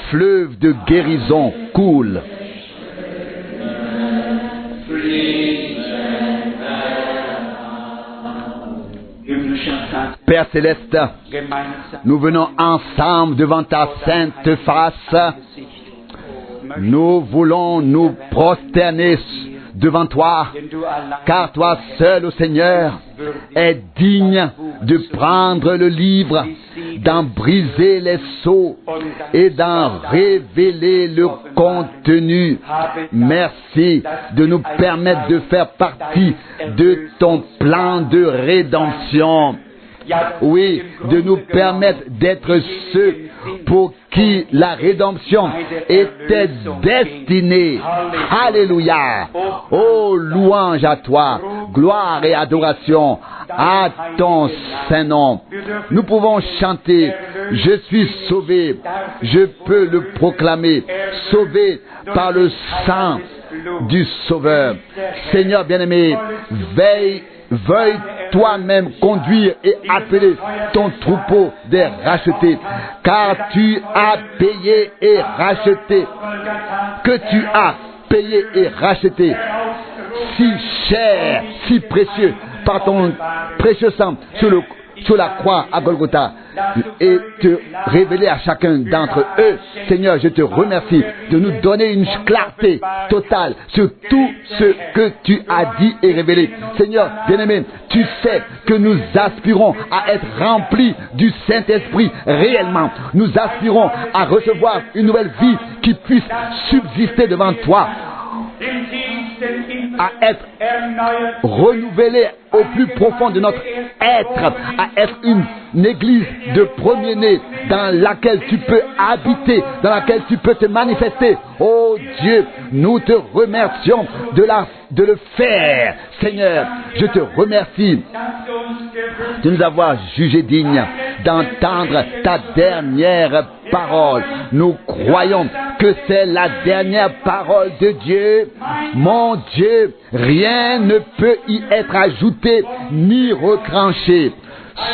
Fleuve de guérison, coule. Père Céleste, nous venons ensemble devant ta sainte face. Nous voulons nous prosterner devant toi, car toi seul, ô Seigneur, es digne de prendre le livre, d'en briser les sceaux et d'en révéler le contenu. Merci de nous permettre de faire partie de ton plan de rédemption. Oui, de nous permettre d'être ceux pour qui la rédemption était destinée. Alléluia. Oh, louange à toi, gloire et adoration à ton saint nom. Nous pouvons chanter, je suis sauvé, je peux le proclamer, sauvé par le sang du Sauveur. Seigneur bien-aimé, veuille toi-même conduire et appeler ton troupeau des rachetés, car tu as payé et racheté, que tu as payé et racheté, si cher, si précieux, par ton précieux sang sur la croix à Golgotha et te révéler à chacun d'entre eux. Seigneur, je te remercie de nous donner une clarté totale sur tout ce que tu as dit et révélé. Seigneur, bien-aimé, tu sais que nous aspirons à être remplis du Saint-Esprit réellement. Nous aspirons à recevoir une nouvelle vie qui puisse subsister devant toi, à être renouvelé au plus profond de notre être, à être une église de premier-né dans laquelle tu peux habiter, dans laquelle tu peux te manifester. Oh Dieu, nous te remercions de le faire. Seigneur, je te remercie de nous avoir jugés dignes d'entendre ta dernière parole. Nous croyons que c'est la dernière parole de Dieu. Mon Dieu, rien ne peut y être ajouté ni retranché.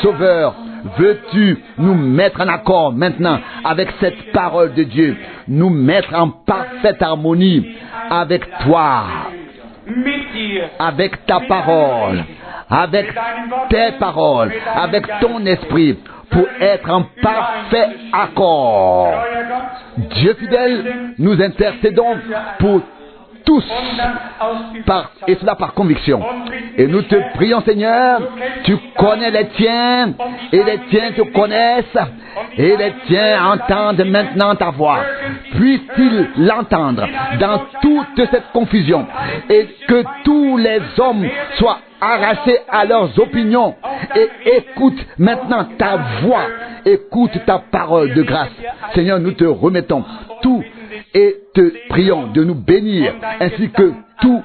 Sauveur, veux-tu nous mettre en accord maintenant avec cette parole de Dieu, nous mettre en parfaite harmonie avec toi, avec ta parole, avec tes paroles, avec ton esprit, pour être en parfait accord. Dieu fidèle, nous intercédons pour tous, et cela par conviction. Et nous te prions, Seigneur, tu connais les tiens, et les tiens te connaissent, et les tiens entendent maintenant ta voix. Puisse-t-il l'entendre dans toute cette confusion, et que tous les hommes soient arrachés à leurs opinions, et écoute maintenant ta voix, écoute ta parole de grâce. Seigneur, nous te remettons tout, et te prions de nous bénir, ainsi que tout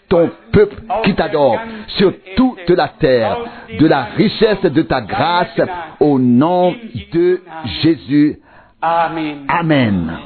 ton peuple qui t'adore, sur toute la terre, de la richesse de ta grâce, au nom de Jésus. Amen.